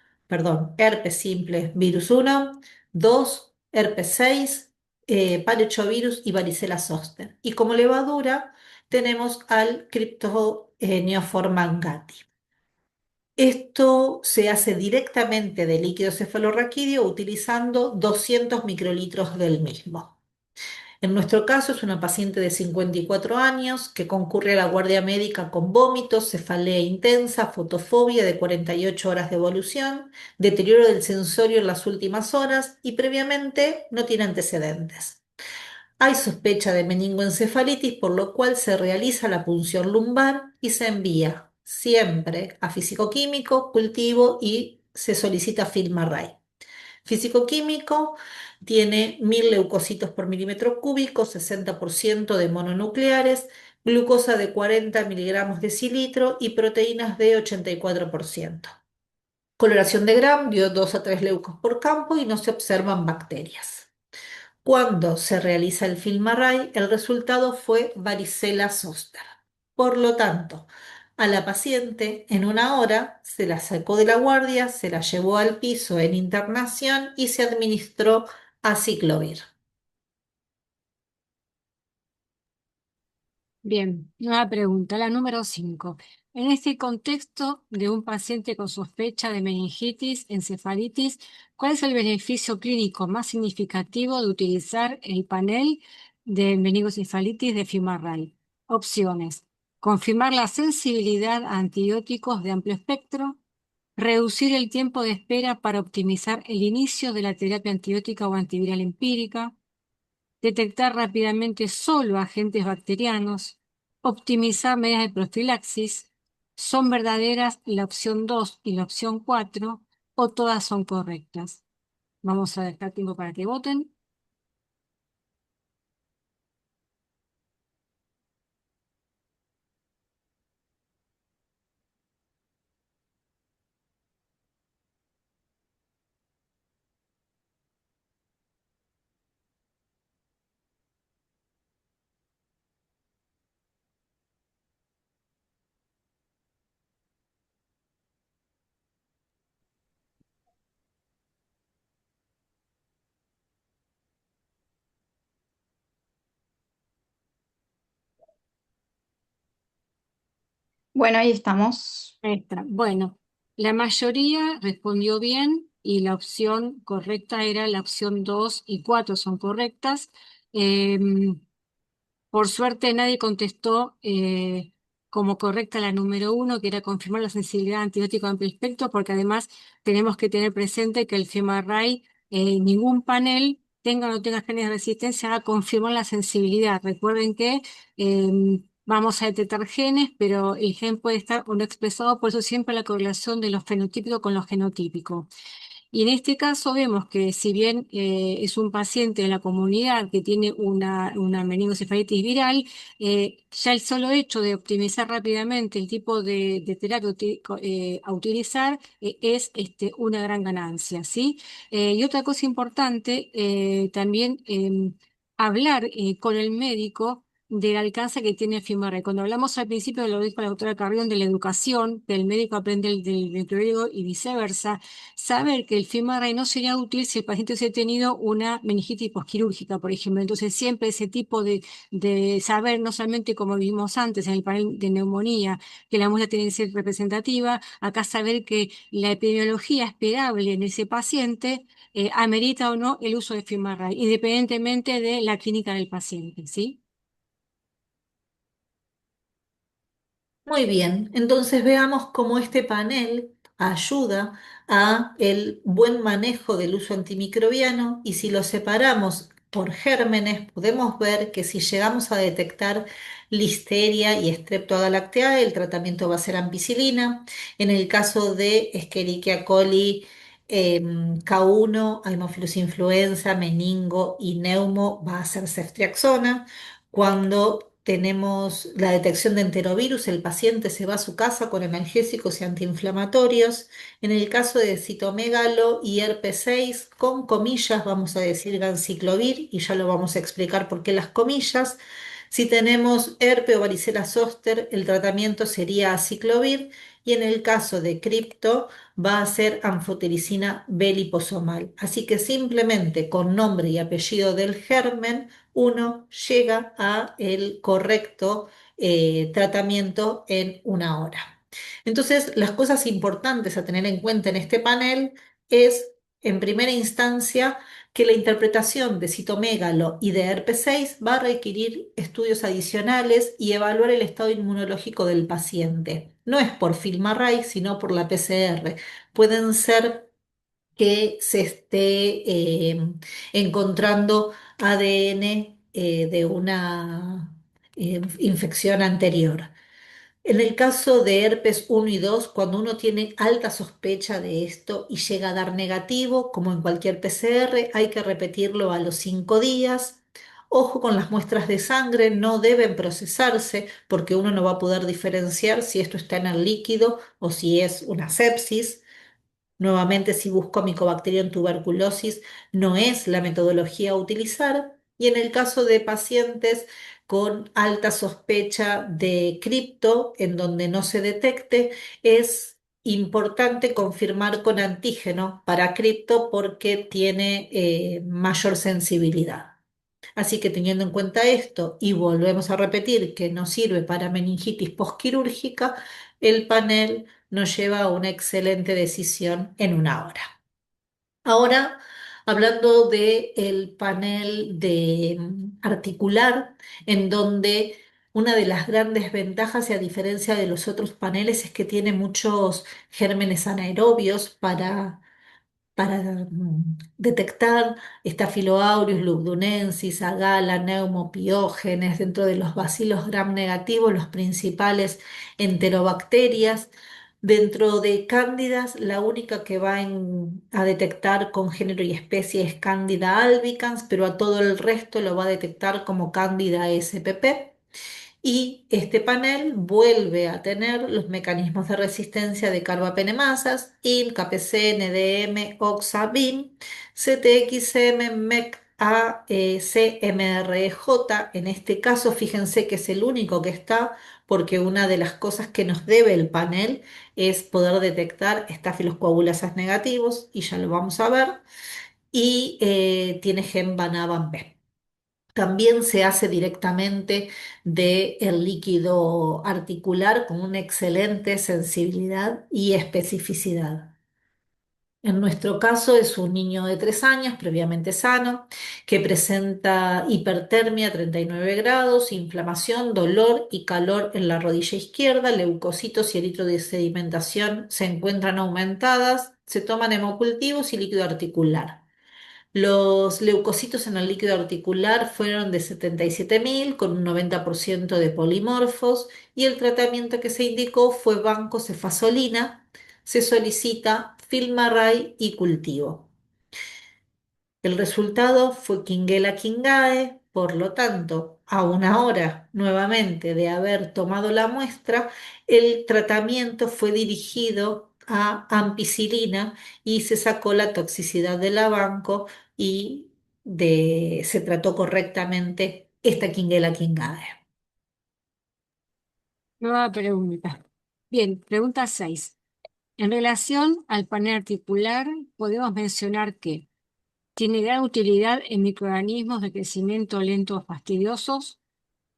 Speaker 2: herpes simple, virus 1, 2, herpes 6, parvovirus y varicela zoster. Y como levadura tenemos al Cryptoneoform mangati. Esto se hace directamente de líquido cefalorraquídeo utilizando 200 microlitros del mismo. En nuestro caso es una paciente de 54 años que concurre a la guardia médica con vómitos, cefalea intensa, fotofobia de 48 horas de evolución, deterioro del sensorio en las últimas horas y previamente no tiene antecedentes. Hay sospecha de meningoencefalitis, por lo cual se realiza la punción lumbar y se envía siempre a fisicoquímico, cultivo y se solicita film array. Físico-químico tiene 1000 leucocitos por milímetro cúbico, 60% de mononucleares, glucosa de 40 miligramos decilitro y proteínas de 84%. Coloración de Gram dio 2 a 3 leucos por campo y no se observan bacterias. Cuando se realiza el film array, el resultado fue varicela zoster. Por lo tanto, a la paciente en una hora se la sacó de la guardia, se la llevó al piso en internación y se administró aciclovir.
Speaker 3: Bien, nueva pregunta, la número 5. En este contexto de un paciente con sospecha de meningitis, encefalitis, ¿cuál es el beneficio clínico más significativo de utilizar el panel de meningoencefalitis de FIMARRAY? Opciones: confirmar la sensibilidad a antibióticos de amplio espectro, reducir el tiempo de espera para optimizar el inicio de la terapia antibiótica o antiviral empírica, detectar rápidamente solo agentes bacterianos, optimizar medidas de profilaxis. ¿Son verdaderas la opción 2 y la opción 4 o todas son correctas? Vamos a dejar tiempo para que voten.
Speaker 4: Bueno, ahí estamos.
Speaker 3: Extra. Bueno, la mayoría respondió bien y la opción correcta era la opción 2 y 4 son correctas. Em, por suerte nadie contestó como correcta la número 1, que era confirmar la sensibilidad a antibiótico de amplio espectro, porque además tenemos que tener presente que el FEMARRAI, ningún panel, tenga o no tenga genes de resistencia, va a confirmar la sensibilidad. Recuerden que vamos a detectar genes, pero el gen puede estar o no expresado, por eso siempre la correlación de lo fenotípico con lo genotípico. Y en este caso vemos que si bien es un paciente de la comunidad que tiene una meningocefalitis viral, ya el solo hecho de optimizar rápidamente el tipo de terapia a utilizar es una gran ganancia, ¿sí? Y otra cosa importante, también hablar con el médico del alcance que tiene FIMARRE. Cuando hablamos al principio, lo dijo la doctora Carrión, de la educación, que el médico aprende del microbiólogo y viceversa, saber que el FIMARRAE no sería útil si el paciente hubiese tenido una meningitis posquirúrgica, por ejemplo. Entonces, siempre ese tipo de saber, no solamente como vimos antes en el panel de neumonía, que la muestra tiene que ser representativa, acá saber que la epidemiología esperable en ese paciente amerita o no el uso de FIMARRAE, independientemente de la clínica del paciente, ¿sí?
Speaker 2: Muy bien, entonces veamos cómo este panel ayuda a el buen manejo del uso antimicrobiano y si lo separamos por gérmenes, podemos ver que si llegamos a detectar Listeria y Streptogalactiae, el tratamiento va a ser ampicilina. En el caso de Escherichia coli, K1, Haemophilus influenza, meningo y neumo, va a ser ceftriaxona. Cuando tenemos la detección de enterovirus, el paciente se va a su casa con analgésicos y antiinflamatorios. En el caso de citomegalo y herpes 6, con comillas vamos a decir ganciclovir, y ya lo vamos a explicar por qué las comillas. Si tenemos herpes o varicela zoster, el tratamiento sería aciclovir, y en el caso de cripto va a ser anfotericina B liposomal. Así que simplemente con nombre y apellido del germen uno llega a el correcto tratamiento en una hora. Entonces, las cosas importantes a tener en cuenta en este panel es, en primera instancia, que la interpretación de citomégalo y de herpes 6 va a requerir estudios adicionales y evaluar el estado inmunológico del paciente. No es por FILMARRAY, sino por la PCR. Pueden ser que se esté encontrando ADN de una infección anterior. En el caso de herpes 1 y 2, cuando uno tiene alta sospecha de esto y llega a dar negativo, como en cualquier PCR, hay que repetirlo a los 5 días. Ojo con las muestras de sangre, no deben procesarse porque uno no va a poder diferenciar si esto está en el líquido o si es una sepsis. Nuevamente, si busco Mycobacterium tuberculosis, no es la metodología a utilizar. Y en el caso de pacientes con alta sospecha de cripto, en donde no se detecte, es importante confirmar con antígeno para cripto porque tiene mayor sensibilidad. Así que teniendo en cuenta esto y volvemos a repetir que no sirve para meningitis posquirúrgica, el panel nos lleva a una excelente decisión en una hora. Ahora, hablando del panel de articular, en donde una de las grandes ventajas, y a diferencia de los otros paneles, es que tiene muchos gérmenes anaerobios para detectar Staphylococcus lugdunensis, Agala, Neumopiógenes, dentro de los bacilos gram negativos, los principales enterobacterias. Dentro de cándidas, la única que va a detectar con género y especie es Candida albicans, pero a todo el resto lo va a detectar como Candida spp. Y este panel vuelve a tener los mecanismos de resistencia de carbapenemasas, IL, KPC, NDM, OXA, BIM, CTXM, MEC, A, CMRJ. En este caso, fíjense que es el único que está, porque una de las cosas que nos debe el panel es poder detectar estafilos coagulasas negativos, y ya lo vamos a ver, y tiene gen Van B. También se hace directamente del líquido articular con una excelente sensibilidad y especificidad. En nuestro caso es un niño de 3 años, previamente sano, que presenta hipertermia 39 grados, inflamación, dolor y calor en la rodilla izquierda, leucocitos y eritrosedimentación se encuentran aumentadas, se toman hemocultivos y líquido articular. Los leucocitos en el líquido articular fueron de 77.000 con un 90% de polimorfos y el tratamiento que se indicó fue bancocefasolina. Se solicita Filmarray y cultivo. El resultado fue Quinguela quingae, por lo tanto, a una hora nuevamente de haber tomado la muestra, el tratamiento fue dirigido a ampicilina y se sacó la toxicidad de la banco y se trató correctamente esta Quinguela quingae.
Speaker 3: Nueva pregunta. Bien, pregunta 6. En relación al panel articular, podemos mencionar que tiene gran utilidad en microorganismos de crecimiento lento o fastidiosos,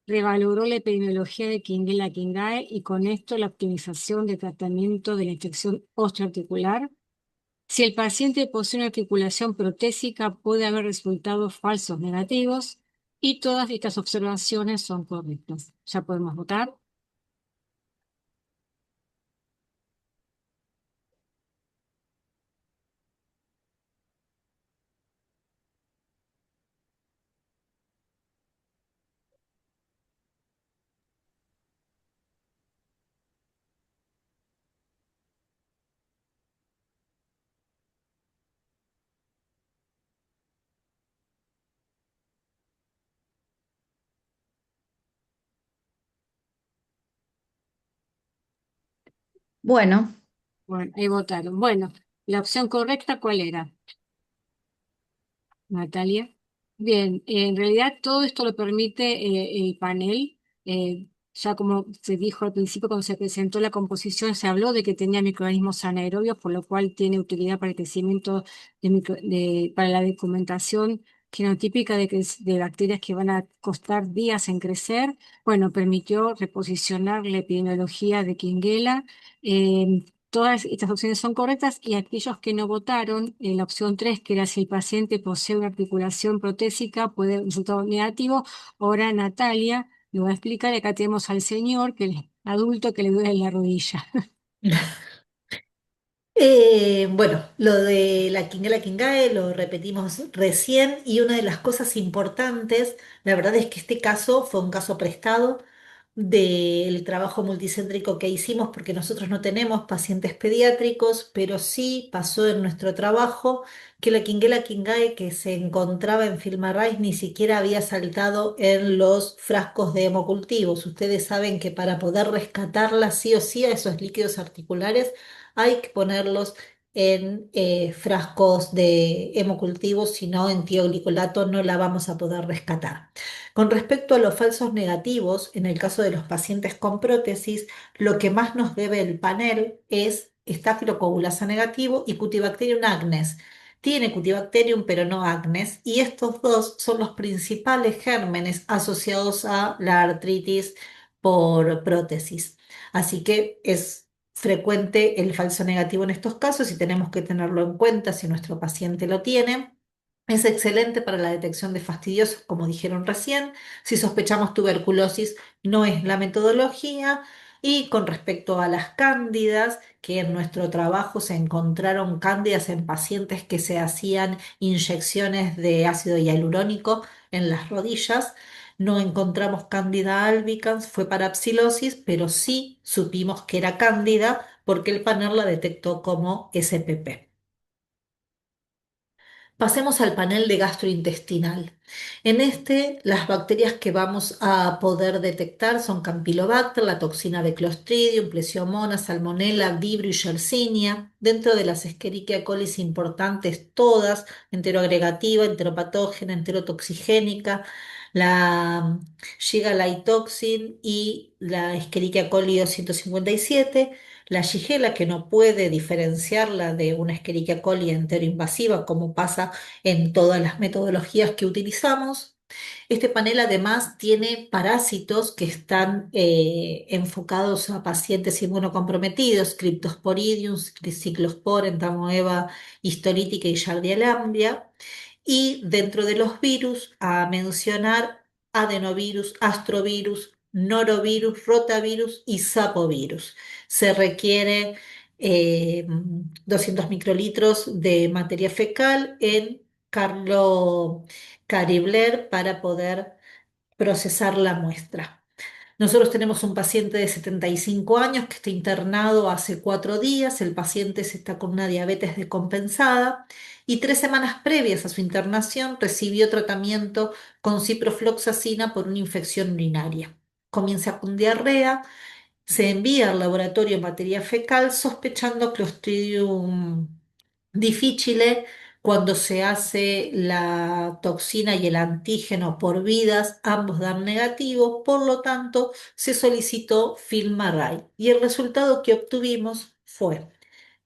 Speaker 3: revaloró la epidemiología de Quinguela quingae y con esto la optimización de tratamiento de la infección osteoarticular. Si el paciente posee una articulación protésica, puede haber resultados falsos negativos y todas estas observaciones son correctas. Ya podemos votar.
Speaker 4: Bueno,
Speaker 3: Bueno, ahí votaron. Bueno, la opción correcta, ¿cuál era, Natalia? Bien, en realidad todo esto lo permite el panel. Ya como se dijo al principio, cuando se presentó la composición, se habló de que tenía microorganismos anaerobios, por lo cual tiene utilidad para el crecimiento para la documentación genotípica de bacterias que van a costar días en crecer. Bueno, permitió reposicionar la epidemiología de Quinguela. Todas estas opciones son correctas y aquellos que no votaron, en la opción 3, que era si el paciente posee una articulación protésica, puede dar un resultado negativo. Ahora Natalia lo va a explicar. Acá tenemos al señor, que es adulto, que le duele la rodilla.
Speaker 2: Bueno, lo de la Quinguela quingae lo repetimos recién y una de las cosas importantes, la verdad es que este caso fue un caso prestado del trabajo multicéntrico que hicimos porque nosotros no tenemos pacientes pediátricos, pero sí pasó en nuestro trabajo que la Quinguela quingae que se encontraba en Filmarrais ni siquiera había saltado en los frascos de hemocultivos. Ustedes saben que para poder rescatarla sí o sí a esos líquidos articulares hay que ponerlos en frascos de hemocultivos, si no en tioglicolato no la vamos a poder rescatar. Con respecto a los falsos negativos, en el caso de los pacientes con prótesis, lo que más nos debe el panel es Staphylococcus negativo y Cutibacterium agnes. Tiene Cutibacterium pero no agnes y estos dos son los principales gérmenes asociados a la artritis por prótesis. Así que es frecuente el falso negativo en estos casos y tenemos que tenerlo en cuenta si nuestro paciente lo tiene. Es excelente para la detección de fastidiosos, como dijeron recién. Si sospechamos tuberculosis, no es la metodología. Y con respecto a las cándidas, que en nuestro trabajo se encontraron cándidas en pacientes que se hacían inyecciones de ácido hialurónico en las rodillas, no encontramos cándida albicans, fue para psilosis, pero sí supimos que era cándida porque el panel la detectó como SPP. Pasemos al panel de gastrointestinal. En este, las bacterias que vamos a poder detectar son Campylobacter, la toxina de Clostridium, Plesiomonas, Salmonella, Vibrio y Yersinia. Dentro de las Escherichia coli importantes todas, enteroagregativa, enteropatógena, enterotoxigénica, la Shiga Toxin y la Escherichia coli 257. La Shigella, que no puede diferenciarla de una Escherichia coli enteroinvasiva, como pasa en todas las metodologías que utilizamos. Este panel además tiene parásitos que están enfocados a pacientes inmunocomprometidos, Cryptosporidium, Cyclospora, Entamoeba histolítica y Giardia lamblia. Y dentro de los virus, a mencionar adenovirus, astrovirus, norovirus, rotavirus y sapovirus. Se requiere 200 microlitros de materia fecal en Carlo Caribler para poder procesar la muestra. Nosotros tenemos un paciente de 75 años que está internado hace 4 días. El paciente está con una diabetes descompensada y 3 semanas previas a su internación recibió tratamiento con ciprofloxacina por una infección urinaria. Comienza con diarrea, se envía al laboratorio materia fecal sospechando Clostridium difficile. Cuando se hace la toxina y el antígeno por vidas, ambos dan negativo, por lo tanto se solicitó FilmArray y el resultado que obtuvimos fue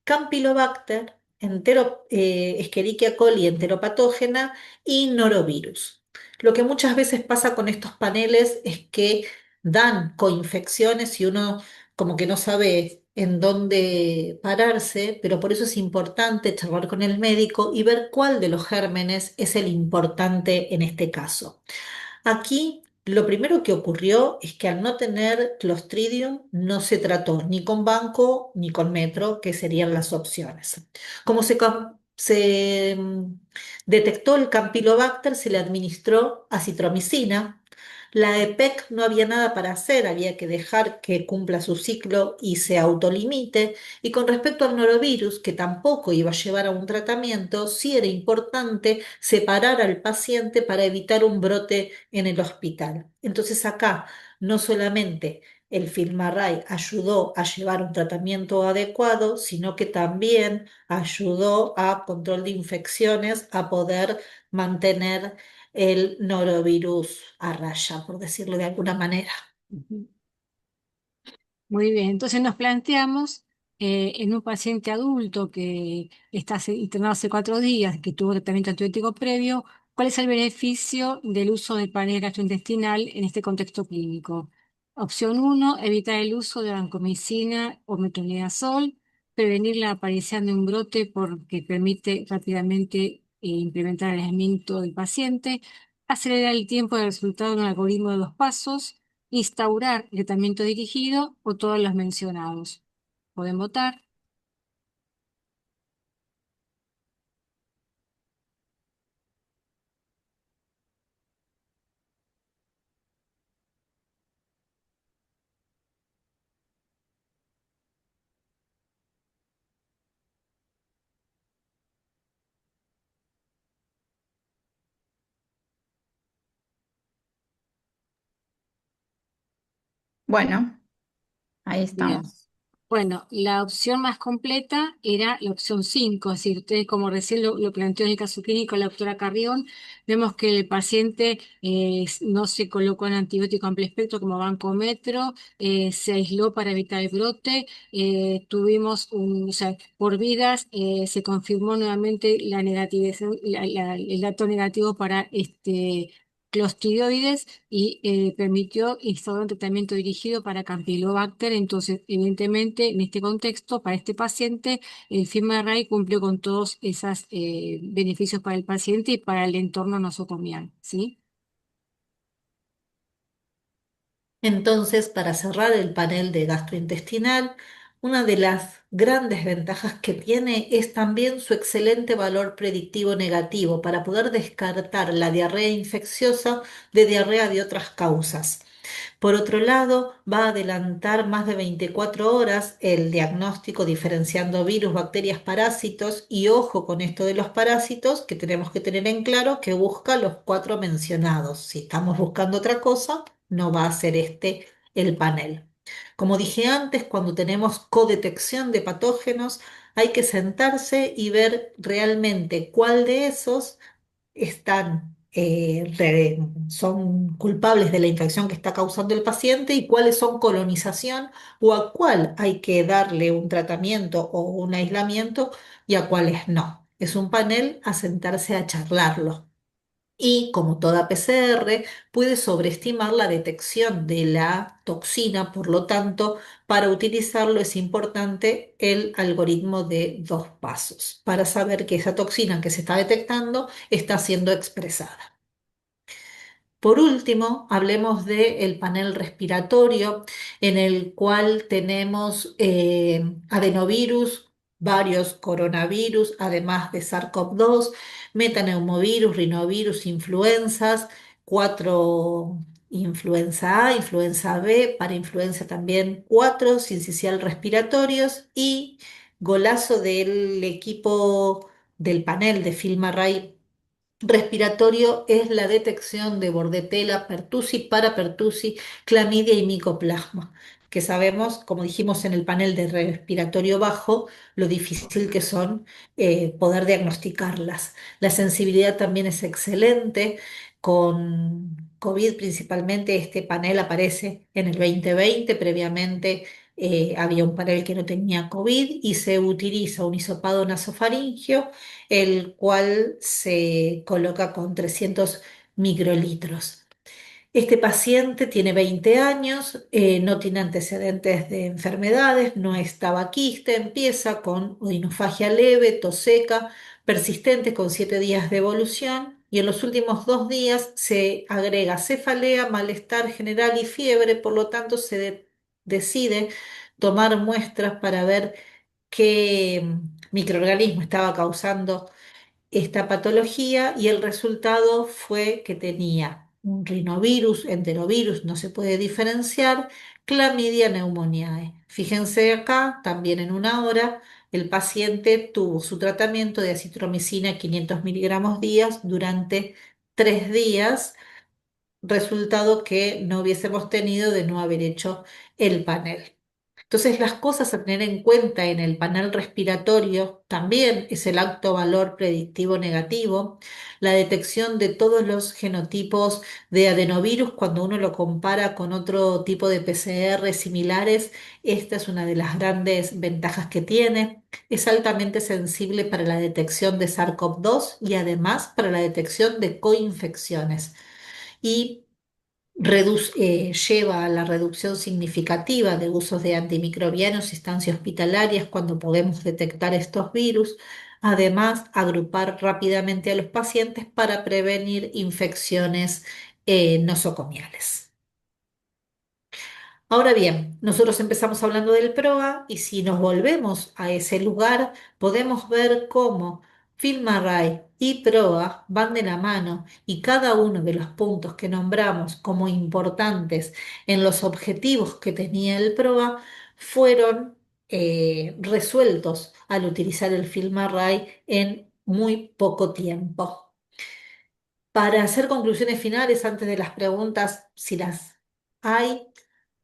Speaker 2: Campylobacter, Escherichia coli enteropatógena y norovirus. Lo que muchas veces pasa con estos paneles es que dan coinfecciones y uno como que no sabe en dónde pararse, pero por eso es importante charlar con el médico y ver cuál de los gérmenes es el importante en este caso. Aquí lo primero que ocurrió es que al no tener Clostridium no se trató ni con banco ni con metro, que serían las opciones. Como detectó el Campylobacter, se le administró acitromicina. La EPEC no había nada para hacer, había que dejar que cumpla su ciclo y se autolimite. Y con respecto al norovirus, que tampoco iba a llevar a un tratamiento, sí era importante separar al paciente para evitar un brote en el hospital. Entonces acá no solamente el FilmArray ayudó a llevar un tratamiento adecuado, sino que también ayudó a control de infecciones, a poder mantener el norovirus a raya, por decirlo de alguna manera.
Speaker 3: Ujú. Muy bien, entonces nos planteamos en un paciente adulto que está internado hace 4 días, que tuvo tratamiento antibiótico previo, ¿cuál es el beneficio del uso del panel gastrointestinal en este contexto clínico? Opción uno, evitar el uso de vancomicina o metronidazol, prevenir la aparición de un brote porque permite rápidamente implementar el aislamiento del paciente, acelerar el tiempo de resultado de un algoritmo de 2 pasos, instaurar el tratamiento dirigido o todos los mencionados. Pueden votar.
Speaker 4: Bueno, ahí
Speaker 3: Bien.
Speaker 4: estamos.
Speaker 3: Bueno, la opción más completa era la opción 5, es decir, ustedes como recién lo planteó en el caso clínico la doctora Carrión, vemos que el paciente no se colocó en antibiótico amplio espectro como Vancometro, se aisló para evitar el brote, o sea, por vidas se confirmó nuevamente la negativización, el dato negativo para clostridioides y permitió instaurar un tratamiento dirigido para Campylobacter. Entonces, evidentemente, en este contexto, para este paciente, el FilmArray cumplió con todos esos beneficios para el paciente y para el entorno nosocomial, ¿sí?
Speaker 2: Entonces, para cerrar el panel de gastrointestinal, una de las grandes ventajas que tiene es también su excelente valor predictivo negativo para poder descartar la diarrea infecciosa de diarrea de otras causas. Por otro lado, va a adelantar más de 24 horas el diagnóstico diferenciando virus, bacterias, parásitos y ojo con esto de los parásitos que tenemos que tener en claro que busca los 4 mencionados. Si estamos buscando otra cosa, no va a ser este el panel. Como dije antes, cuando tenemos codetección de patógenos, hay que sentarse y ver realmente cuál de esos son culpables de la infección que está causando el paciente y cuáles son colonización o a cuál hay que darle un tratamiento o un aislamiento y a cuáles no. Es un panel a sentarse a charlarlo. y, como toda PCR, puede sobreestimar la detección de la toxina. Por lo tanto, para utilizarlo es importante el algoritmo de 2 pasos para saber que esa toxina que se está detectando está siendo expresada. Por último, hablemos del panel respiratorio, en el cual tenemos adenovirus, varios coronavirus, además de SARS-CoV-2, metaneumovirus, rinovirus, influenzas, 4 influenza A, influenza B, para influenza también 4 sincicial respiratorios, y golazo del equipo del panel de FilmArray respiratorio es la detección de bordetela, pertussis, parapertussis, clamidia y micoplasma, que sabemos, como dijimos en el panel de respiratorio bajo, lo difícil que son poder diagnosticarlas. La sensibilidad también es excelente. Con COVID principalmente, este panel aparece en el 2020. Previamente había un panel que no tenía COVID y se utiliza un hisopado nasofaríngeo, el cual se coloca con 300 microlitros. Este paciente tiene 20 años, no tiene antecedentes de enfermedades, no es tabaquista, empieza con odinofagia leve, tos seca, persistente con 7 días de evolución, y en los últimos 2 días se agrega cefalea, malestar general y fiebre. Por lo tanto decide tomar muestras para ver qué microorganismo estaba causando esta patología, y el resultado fue que tenía un rinovirus, enterovirus, no se puede diferenciar, clamidia pneumoniae. Fíjense acá, también en 1 hora, el paciente tuvo su tratamiento de acitromicina 500 miligramos días durante 3 días, resultado que no hubiésemos tenido de no haber hecho el panel. Entonces, las cosas a tener en cuenta en el panel respiratorio también es el alto valor predictivo negativo, la detección de todos los genotipos de adenovirus cuando uno lo compara con otro tipo de PCR similares. Esta es una de las grandes ventajas que tiene. Es altamente sensible para la detección de SARS-CoV-2 y además para la detección de coinfecciones. Y lleva a la reducción significativa de usos de antimicrobianos y estancias hospitalarias cuando podemos detectar estos virus. Además, agrupar rápidamente a los pacientes para prevenir infecciones nosocomiales. Ahora bien, nosotros empezamos hablando del PROA, y si nos volvemos a ese lugar, podemos ver cómo FilmArray y PROA van de la mano, y cada uno de los puntos que nombramos como importantes en los objetivos que tenía el PROA fueron resueltos al utilizar el FilmArray en muy poco tiempo. Para hacer conclusiones finales, antes de las preguntas, si las hay,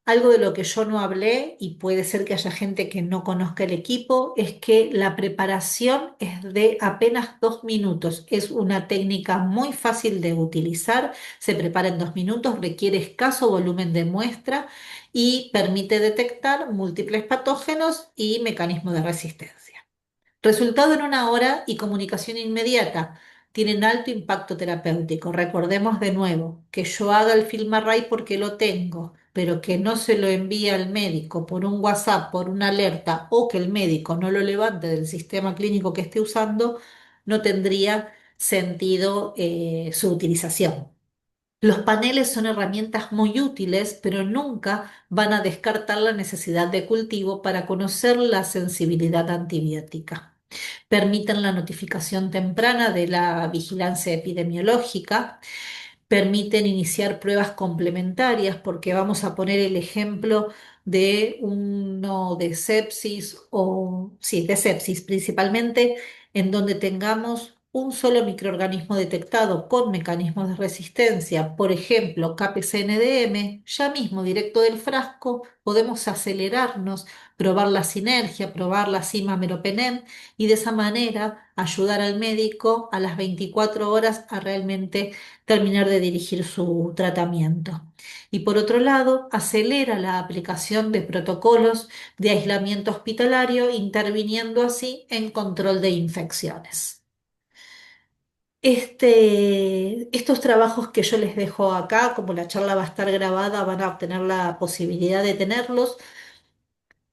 Speaker 2: algo de lo que yo no hablé, y puede ser que haya gente que no conozca el equipo, es que la preparación es de apenas 2 minutos. Es una técnica muy fácil de utilizar, se prepara en 2 minutos, requiere escaso volumen de muestra y permite detectar múltiples patógenos y mecanismos de resistencia. Resultado en 1 hora y comunicación inmediata. Tienen alto impacto terapéutico. Recordemos de nuevo que yo haga el FilmArray porque lo tengo, pero que no se lo envíe al médico por un WhatsApp, por una alerta, o que el médico no lo levante del sistema clínico que esté usando, no tendría sentido su utilización. Los paneles son herramientas muy útiles, pero nunca van a descartar la necesidad de cultivo para conocer la sensibilidad antibiótica. Permiten la notificación temprana de la vigilancia epidemiológica, permiten iniciar pruebas complementarias, porque vamos a poner el ejemplo de uno de sepsis, o sí, de sepsis principalmente, en donde tengamos un solo microorganismo detectado con mecanismos de resistencia, por ejemplo, KPCNDM. Ya mismo, directo del frasco, podemos acelerarnos, probar la sinergia, probar la cimameropenem, y de esa manera ayudar al médico a las 24 horas a realmente terminar de dirigir su tratamiento. Y por otro lado, acelera la aplicación de protocolos de aislamiento hospitalario, interviniendo así en control de infecciones. Estos trabajos que yo les dejo acá, como la charla va a estar grabada, van a obtener la posibilidad de tenerlos.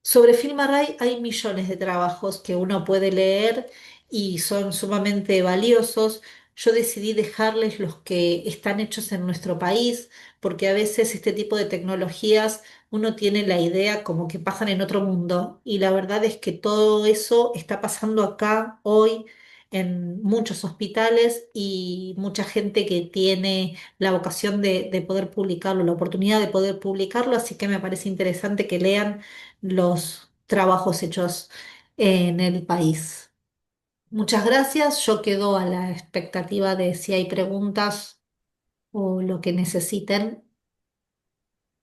Speaker 2: Sobre Film Array hay millones de trabajos que uno puede leer y son sumamente valiosos. Yo decidí dejarles los que están hechos en nuestro país, porque a veces este tipo de tecnologías uno tiene la idea como que pasan en otro mundo y la verdad es que todo eso está pasando acá hoy en muchos hospitales y mucha gente que tiene la vocación de poder publicarlo, la oportunidad de poder publicarlo, así que me parece interesante que lean los trabajos hechos en el país. Muchas gracias. Yo quedo a la expectativa de si hay preguntas o lo que necesiten.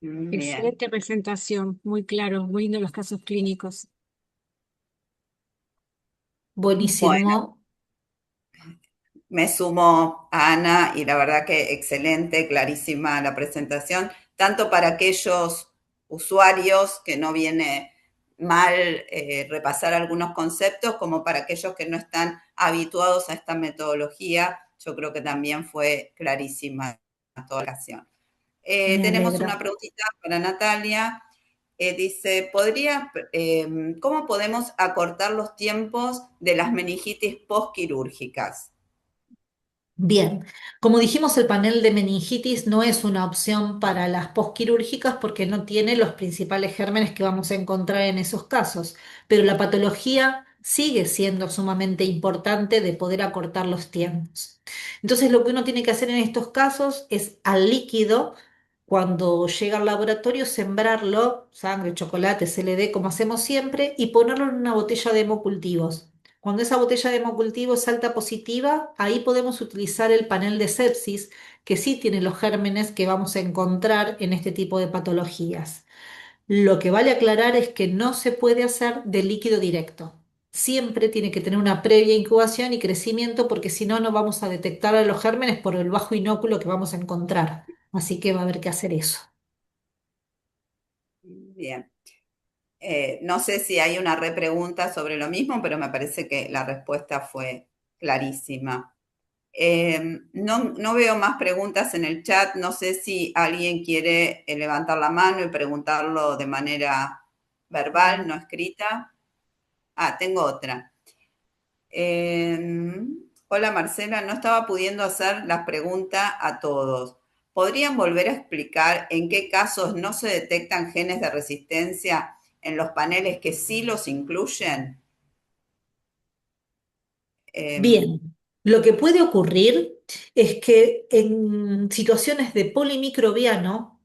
Speaker 5: Bien.
Speaker 3: Excelente presentación, muy claro, muy lindo los casos clínicos.
Speaker 5: Bueno,
Speaker 2: Buenísimo.
Speaker 5: me sumo a Ana y la verdad que excelente, clarísima la presentación, tanto para aquellos usuarios que no viene mal repasar algunos conceptos, como para aquellos que no están habituados a esta metodología. Yo creo que también fue clarísima toda la ocasión.
Speaker 2: Me
Speaker 5: Tenemos una
Speaker 2: alegro.
Speaker 5: preguntita para Natalia. Dice, ¿cómo podemos acortar los tiempos de las meningitis postquirúrgicas?
Speaker 2: Bien, como dijimos, el panel de meningitis no es una opción para las posquirúrgicas porque no tiene los principales gérmenes que vamos a encontrar en esos casos, pero la patología sigue siendo sumamente importante de poder acortar los tiempos. Entonces, lo que uno tiene que hacer en estos casos es al líquido, cuando llega al laboratorio, sembrarlo, sangre, chocolate, CLD, como hacemos siempre, y ponerlo en una botella de hemocultivos. Cuando esa botella de hemocultivo salta positiva, ahí podemos utilizar el panel de sepsis, que sí tiene los gérmenes que vamos a encontrar en este tipo de patologías. Lo que vale aclarar es que no se puede hacer de líquido directo. Siempre tiene que tener una previa incubación y crecimiento porque si no, no vamos a detectar a los gérmenes por el bajo inóculo que vamos a encontrar. Así que va a haber que hacer eso.
Speaker 5: Bien. No sé si hay una repregunta sobre lo mismo, pero me parece que la respuesta fue clarísima. No veo más preguntas en el chat. No sé si alguien quiere levantar la mano y preguntarlo de manera verbal, no escrita. Ah, tengo otra. Hola Marcela, no estaba pudiendo hacer la pregunta a todos. ¿Podrían volver a explicar en qué casos no se detectan genes de resistencia en los paneles que sí los incluyen? Em,
Speaker 2: Bien, lo que puede ocurrir es que en situaciones de polimicrobiano,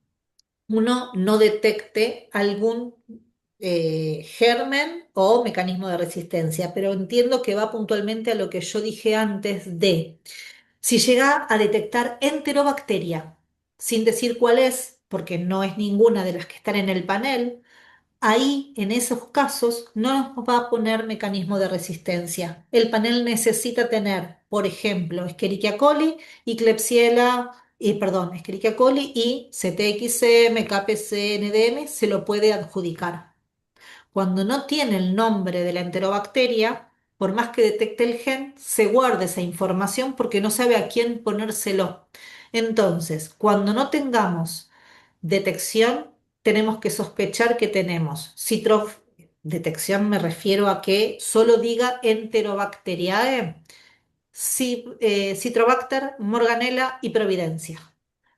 Speaker 2: uno no detecte algún germen o mecanismo de resistencia, pero entiendo que va puntualmente a lo que yo dije antes de si llega a detectar enterobacteria, sin decir cuál es, porque no es ninguna de las que están en el panel. Ahí, en esos casos, no nos va a poner mecanismo de resistencia. El panel necesita tener, por ejemplo, Escherichia coli y Escherichia coli y CTXM, KPC, NDM, se lo puede adjudicar. Cuando no tiene el nombre de la enterobacteria, por más que detecte el gen, se guarda esa información porque no sabe a quién ponérselo. Entonces, cuando no tengamos detección, tenemos que sospechar que tenemos detección me refiero a que solo diga Enterobacteriae, Citrobacter, Morganella y Providencia,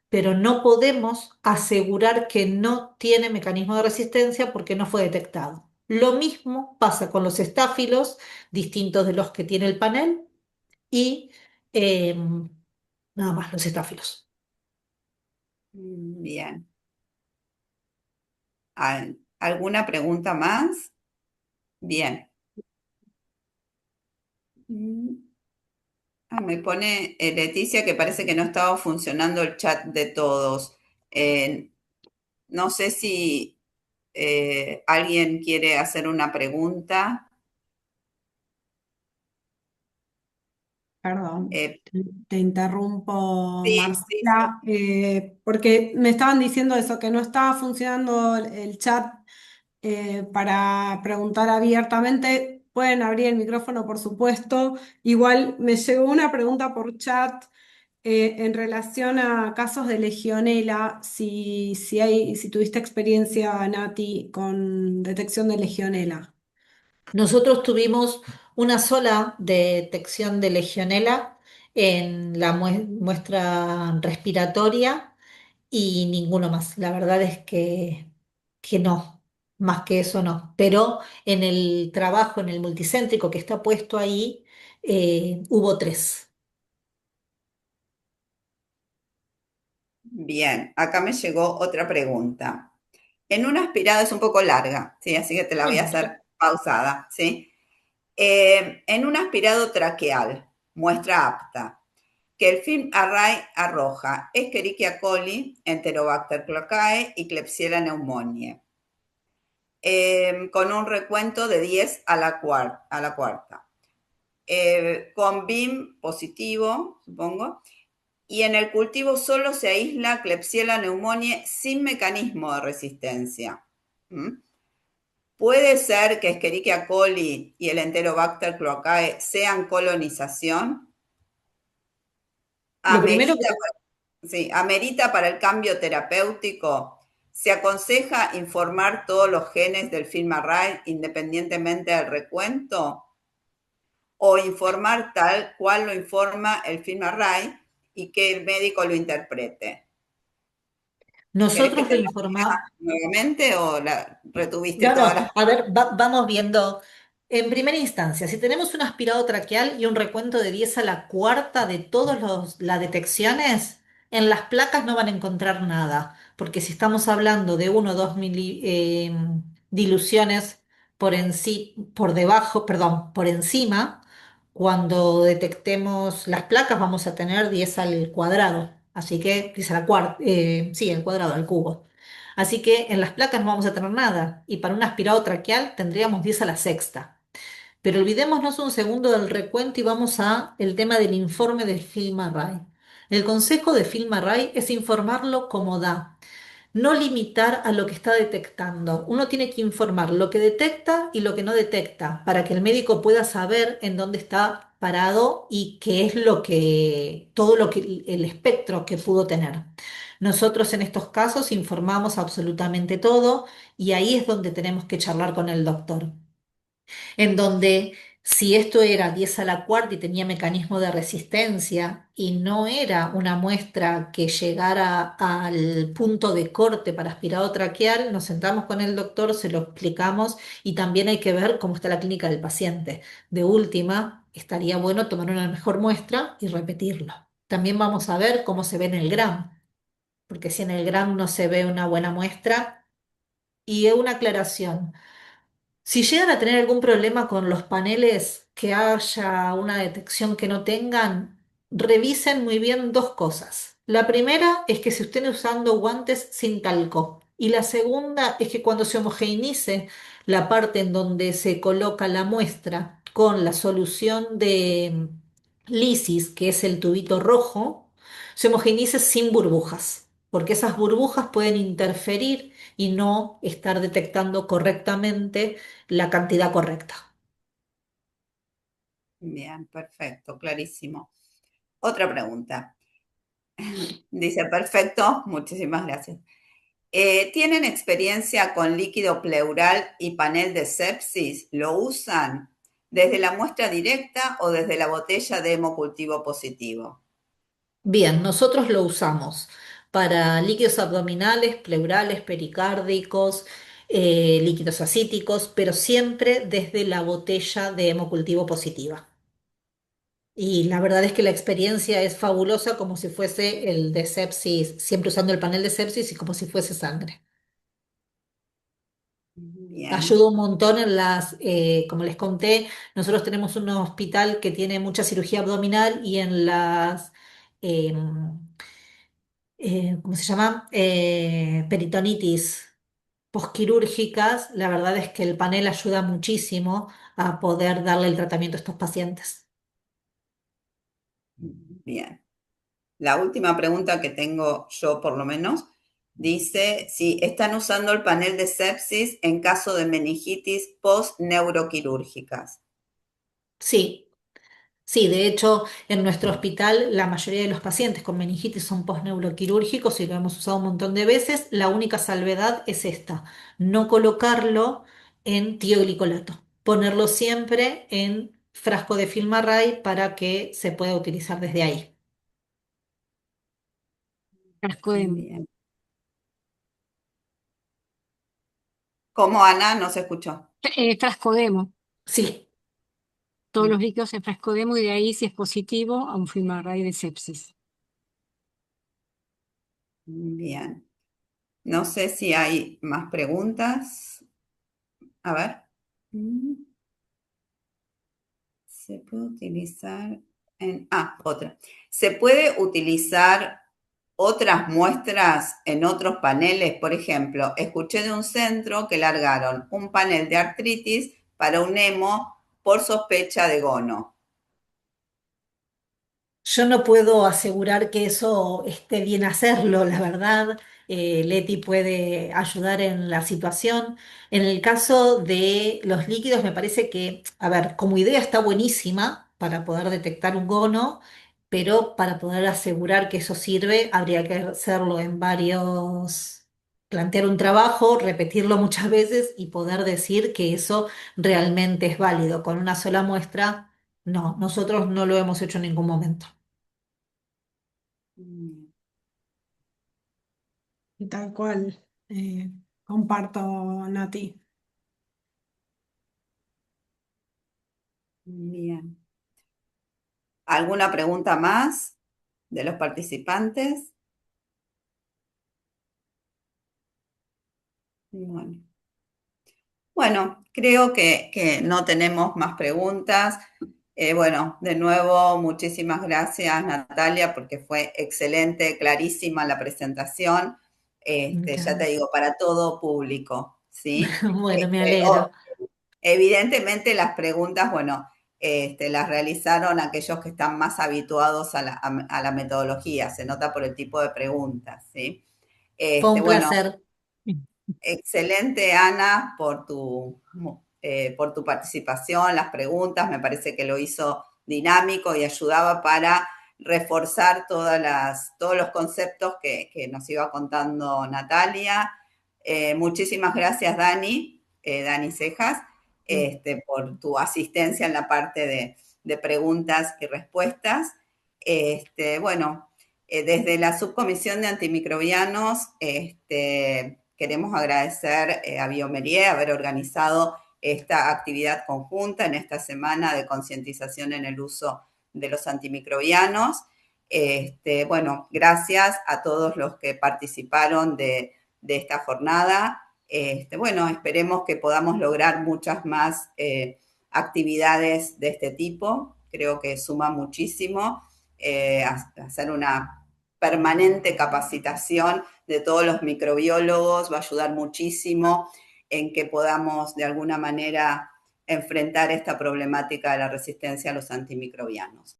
Speaker 2: pero no podemos asegurar que no tiene mecanismo de resistencia porque no fue detectado. Lo mismo pasa con los estáfilos, distintos de los que tiene el panel, y nada más los estáfilos.
Speaker 5: bien. ¿Alguna pregunta más? Bien. Mm, me pone Leticia que parece que no estaba funcionando el chat de todos. Eh, no sé si alguien quiere hacer una pregunta.
Speaker 1: Perdón,
Speaker 5: Eh,
Speaker 1: te interrumpo,
Speaker 5: sí, sí, sí.
Speaker 1: Marcela, porque me estaban diciendo eso, que no estaba funcionando el chat para preguntar abiertamente. pueden abrir el micrófono, por supuesto. Igual me llegó una pregunta por chat en relación a casos de legionela, si tuviste experiencia, Nati, con detección de legionela.
Speaker 2: Nosotros tuvimos una sola detección de legionela en la muestra respiratoria y ninguno más. La verdad es que no, más que eso no. Pero en el trabajo, en el multicéntrico que está puesto ahí, hubo tres.
Speaker 5: Bien, acá me llegó otra pregunta. En un aspirado es un poco larga, ¿sí? Así que te la voy a hacer pausada, ¿sí? En un aspirado traqueal, muestra apta, que el film array arroja Escherichia coli, Enterobacter cloacae y Klebsiella pneumoniae, con un recuento de 10 a la cuarta. Con BIM positivo, supongo, y en el cultivo solo se aísla Klebsiella pneumoniae sin mecanismo de resistencia. ¿Mm? ¿Puede ser que Escherichia coli y el Enterobacter cloacae sean colonización?
Speaker 2: Lo primero que
Speaker 5: ¿Amerita, sí, amerita para el cambio terapéutico? ¿Se aconseja informar todos los genes del film array independientemente del recuento? ¿O informar tal cual lo informa el film array y que el médico lo interprete? ¿Querés que
Speaker 2: nosotros
Speaker 5: te
Speaker 2: lo
Speaker 5: lo
Speaker 2: informamos.
Speaker 5: lea nuevamente o retuviste
Speaker 2: No, no,
Speaker 5: todas las...
Speaker 2: a ver, vamos viendo. En primera instancia, si tenemos un aspirado traqueal y un recuento de 10 a la cuarta de todas las detecciones, en las placas no van a encontrar nada, porque si estamos hablando de 1 o 2 diluciones por debajo, perdón, por encima, cuando detectemos las placas vamos a tener 10 al cuadrado, así que 10 a la cuarta, sí, al cuadrado, al cubo. Así que en las placas no vamos a tener nada y para un aspirado traqueal tendríamos 10 a la sexta. Pero olvidémonos un segundo del recuento y vamos a el tema del informe del Film Array. El consejo de Film Array es informarlo como da, no limitar a lo que está detectando. Uno tiene que informar lo que detecta y lo que no detecta para que el médico pueda saber en dónde está parado y qué es todo lo que el espectro que pudo tener. Nosotros en estos casos informamos absolutamente todo y ahí es donde tenemos que charlar con el doctor en donde si esto era 10 a la cuarta y tenía mecanismo de resistencia y no era una muestra que llegara al punto de corte para aspirado traqueal, nos sentamos con el doctor, se lo explicamos y también hay que ver cómo está la clínica del paciente. De última, estaría bueno tomar una mejor muestra y repetirlo. También vamos a ver cómo se ve en el GRAM, porque si en el GRAM no se ve una buena muestra, y una aclaración. Si llegan a tener algún problema con los paneles, que haya una detección que no tengan, revisen muy bien dos cosas. La primera es que se estén usando guantes sin talco. Y la segunda es que cuando se homogeneice la parte en donde se coloca la muestra con la solución de lisis, que es el tubito rojo, se homogeneice sin burbujas, porque esas burbujas pueden interferir y no estar detectando correctamente la cantidad correcta.
Speaker 5: Bien, perfecto, clarísimo. Otra pregunta. Dice, perfecto, muchísimas gracias. ¿Tienen experiencia con líquido pleural y panel de sepsis? ¿Lo usan desde la muestra directa o desde la botella de hemocultivo positivo?
Speaker 2: Bien, nosotros lo usamos para líquidos abdominales, pleurales, pericárdicos, líquidos ascíticos, pero siempre desde la botella de hemocultivo positiva. Y la verdad es que la experiencia es fabulosa como si fuese el de sepsis, siempre usando el panel de sepsis y como si fuese sangre.
Speaker 5: Bien,
Speaker 2: Ayuda un montón como les conté, nosotros tenemos un hospital que tiene mucha cirugía abdominal y en las, em, ¿cómo se llama? Peritonitis posquirúrgicas, la verdad es que el panel ayuda muchísimo a poder darle el tratamiento a estos pacientes.
Speaker 5: bien. La última pregunta que tengo yo, por lo menos, Dice, si están usando el panel de sepsis en caso de meningitis post-neuroquirúrgicas.
Speaker 2: Sí, sí, de hecho, en nuestro hospital la mayoría de los pacientes con meningitis son postneuroquirúrgicos y lo hemos usado un montón de veces. La única salvedad es esta, no colocarlo en tioglicolato, ponerlo siempre en frasco de Filmarray para que se pueda utilizar desde ahí.
Speaker 3: Frasco de
Speaker 5: Bien. ¿Cómo, Ana? No se escuchó.
Speaker 3: frascodemo.
Speaker 2: Sí,
Speaker 3: Todos los líquidos en frascodemo y de ahí, si es positivo, a un FilmArray de sepsis.
Speaker 5: Bien. No sé si hay más preguntas. A ver. Se puede utilizar en... Ah, otra. ¿Se puede utilizar otras muestras en otros paneles? Por ejemplo, escuché de un centro que largaron un panel de artritis para un hemo por sospecha de gono.
Speaker 2: yo no puedo asegurar que eso esté bien hacerlo, la verdad. Leti puede ayudar en la situación. En el caso de los líquidos, me parece que, a ver, como idea está buenísima para poder detectar un gono, pero para poder asegurar que eso sirve, habría que hacerlo en varios, plantear un trabajo, repetirlo muchas veces y poder decir que eso realmente es válido. Con una sola muestra, no, nosotros no lo hemos hecho en ningún momento.
Speaker 1: Y tal cual, comparto, Nati.
Speaker 5: Bien. ¿Alguna pregunta más de los participantes? Bueno. Bueno, creo que no tenemos más preguntas. Bueno, de nuevo, muchísimas gracias, Natalia, porque fue excelente, clarísima la presentación.
Speaker 2: Muchas
Speaker 5: Ya te
Speaker 2: gracias.
Speaker 5: digo, para todo público, ¿sí?
Speaker 2: Bueno, me
Speaker 5: Este,
Speaker 2: alegro.
Speaker 5: evidentemente las preguntas, bueno, las realizaron aquellos que están más habituados a la metodología, se nota por el tipo de preguntas, ¿sí?
Speaker 2: Fue un
Speaker 5: Bueno,
Speaker 2: placer.
Speaker 5: excelente, Ana, por tu participación, las preguntas, me parece que lo hizo dinámico y ayudaba para reforzar todos los conceptos que nos iba contando Natalia. Muchísimas gracias, Dani, Dani Cejas, por tu asistencia en la parte de preguntas y respuestas. Bueno, desde la subcomisión de antimicrobianos, queremos agradecer a Biomerie haber organizado esta actividad conjunta en esta semana de concientización en el uso de los antimicrobianos. Bueno, gracias a todos los que participaron de esta jornada. Bueno, esperemos que podamos lograr muchas más actividades de este tipo. Creo que suma muchísimo hacer una permanente capacitación de todos los microbiólogos va a ayudar muchísimo en que podamos de alguna manera enfrentar esta problemática de la resistencia a los antimicrobianos.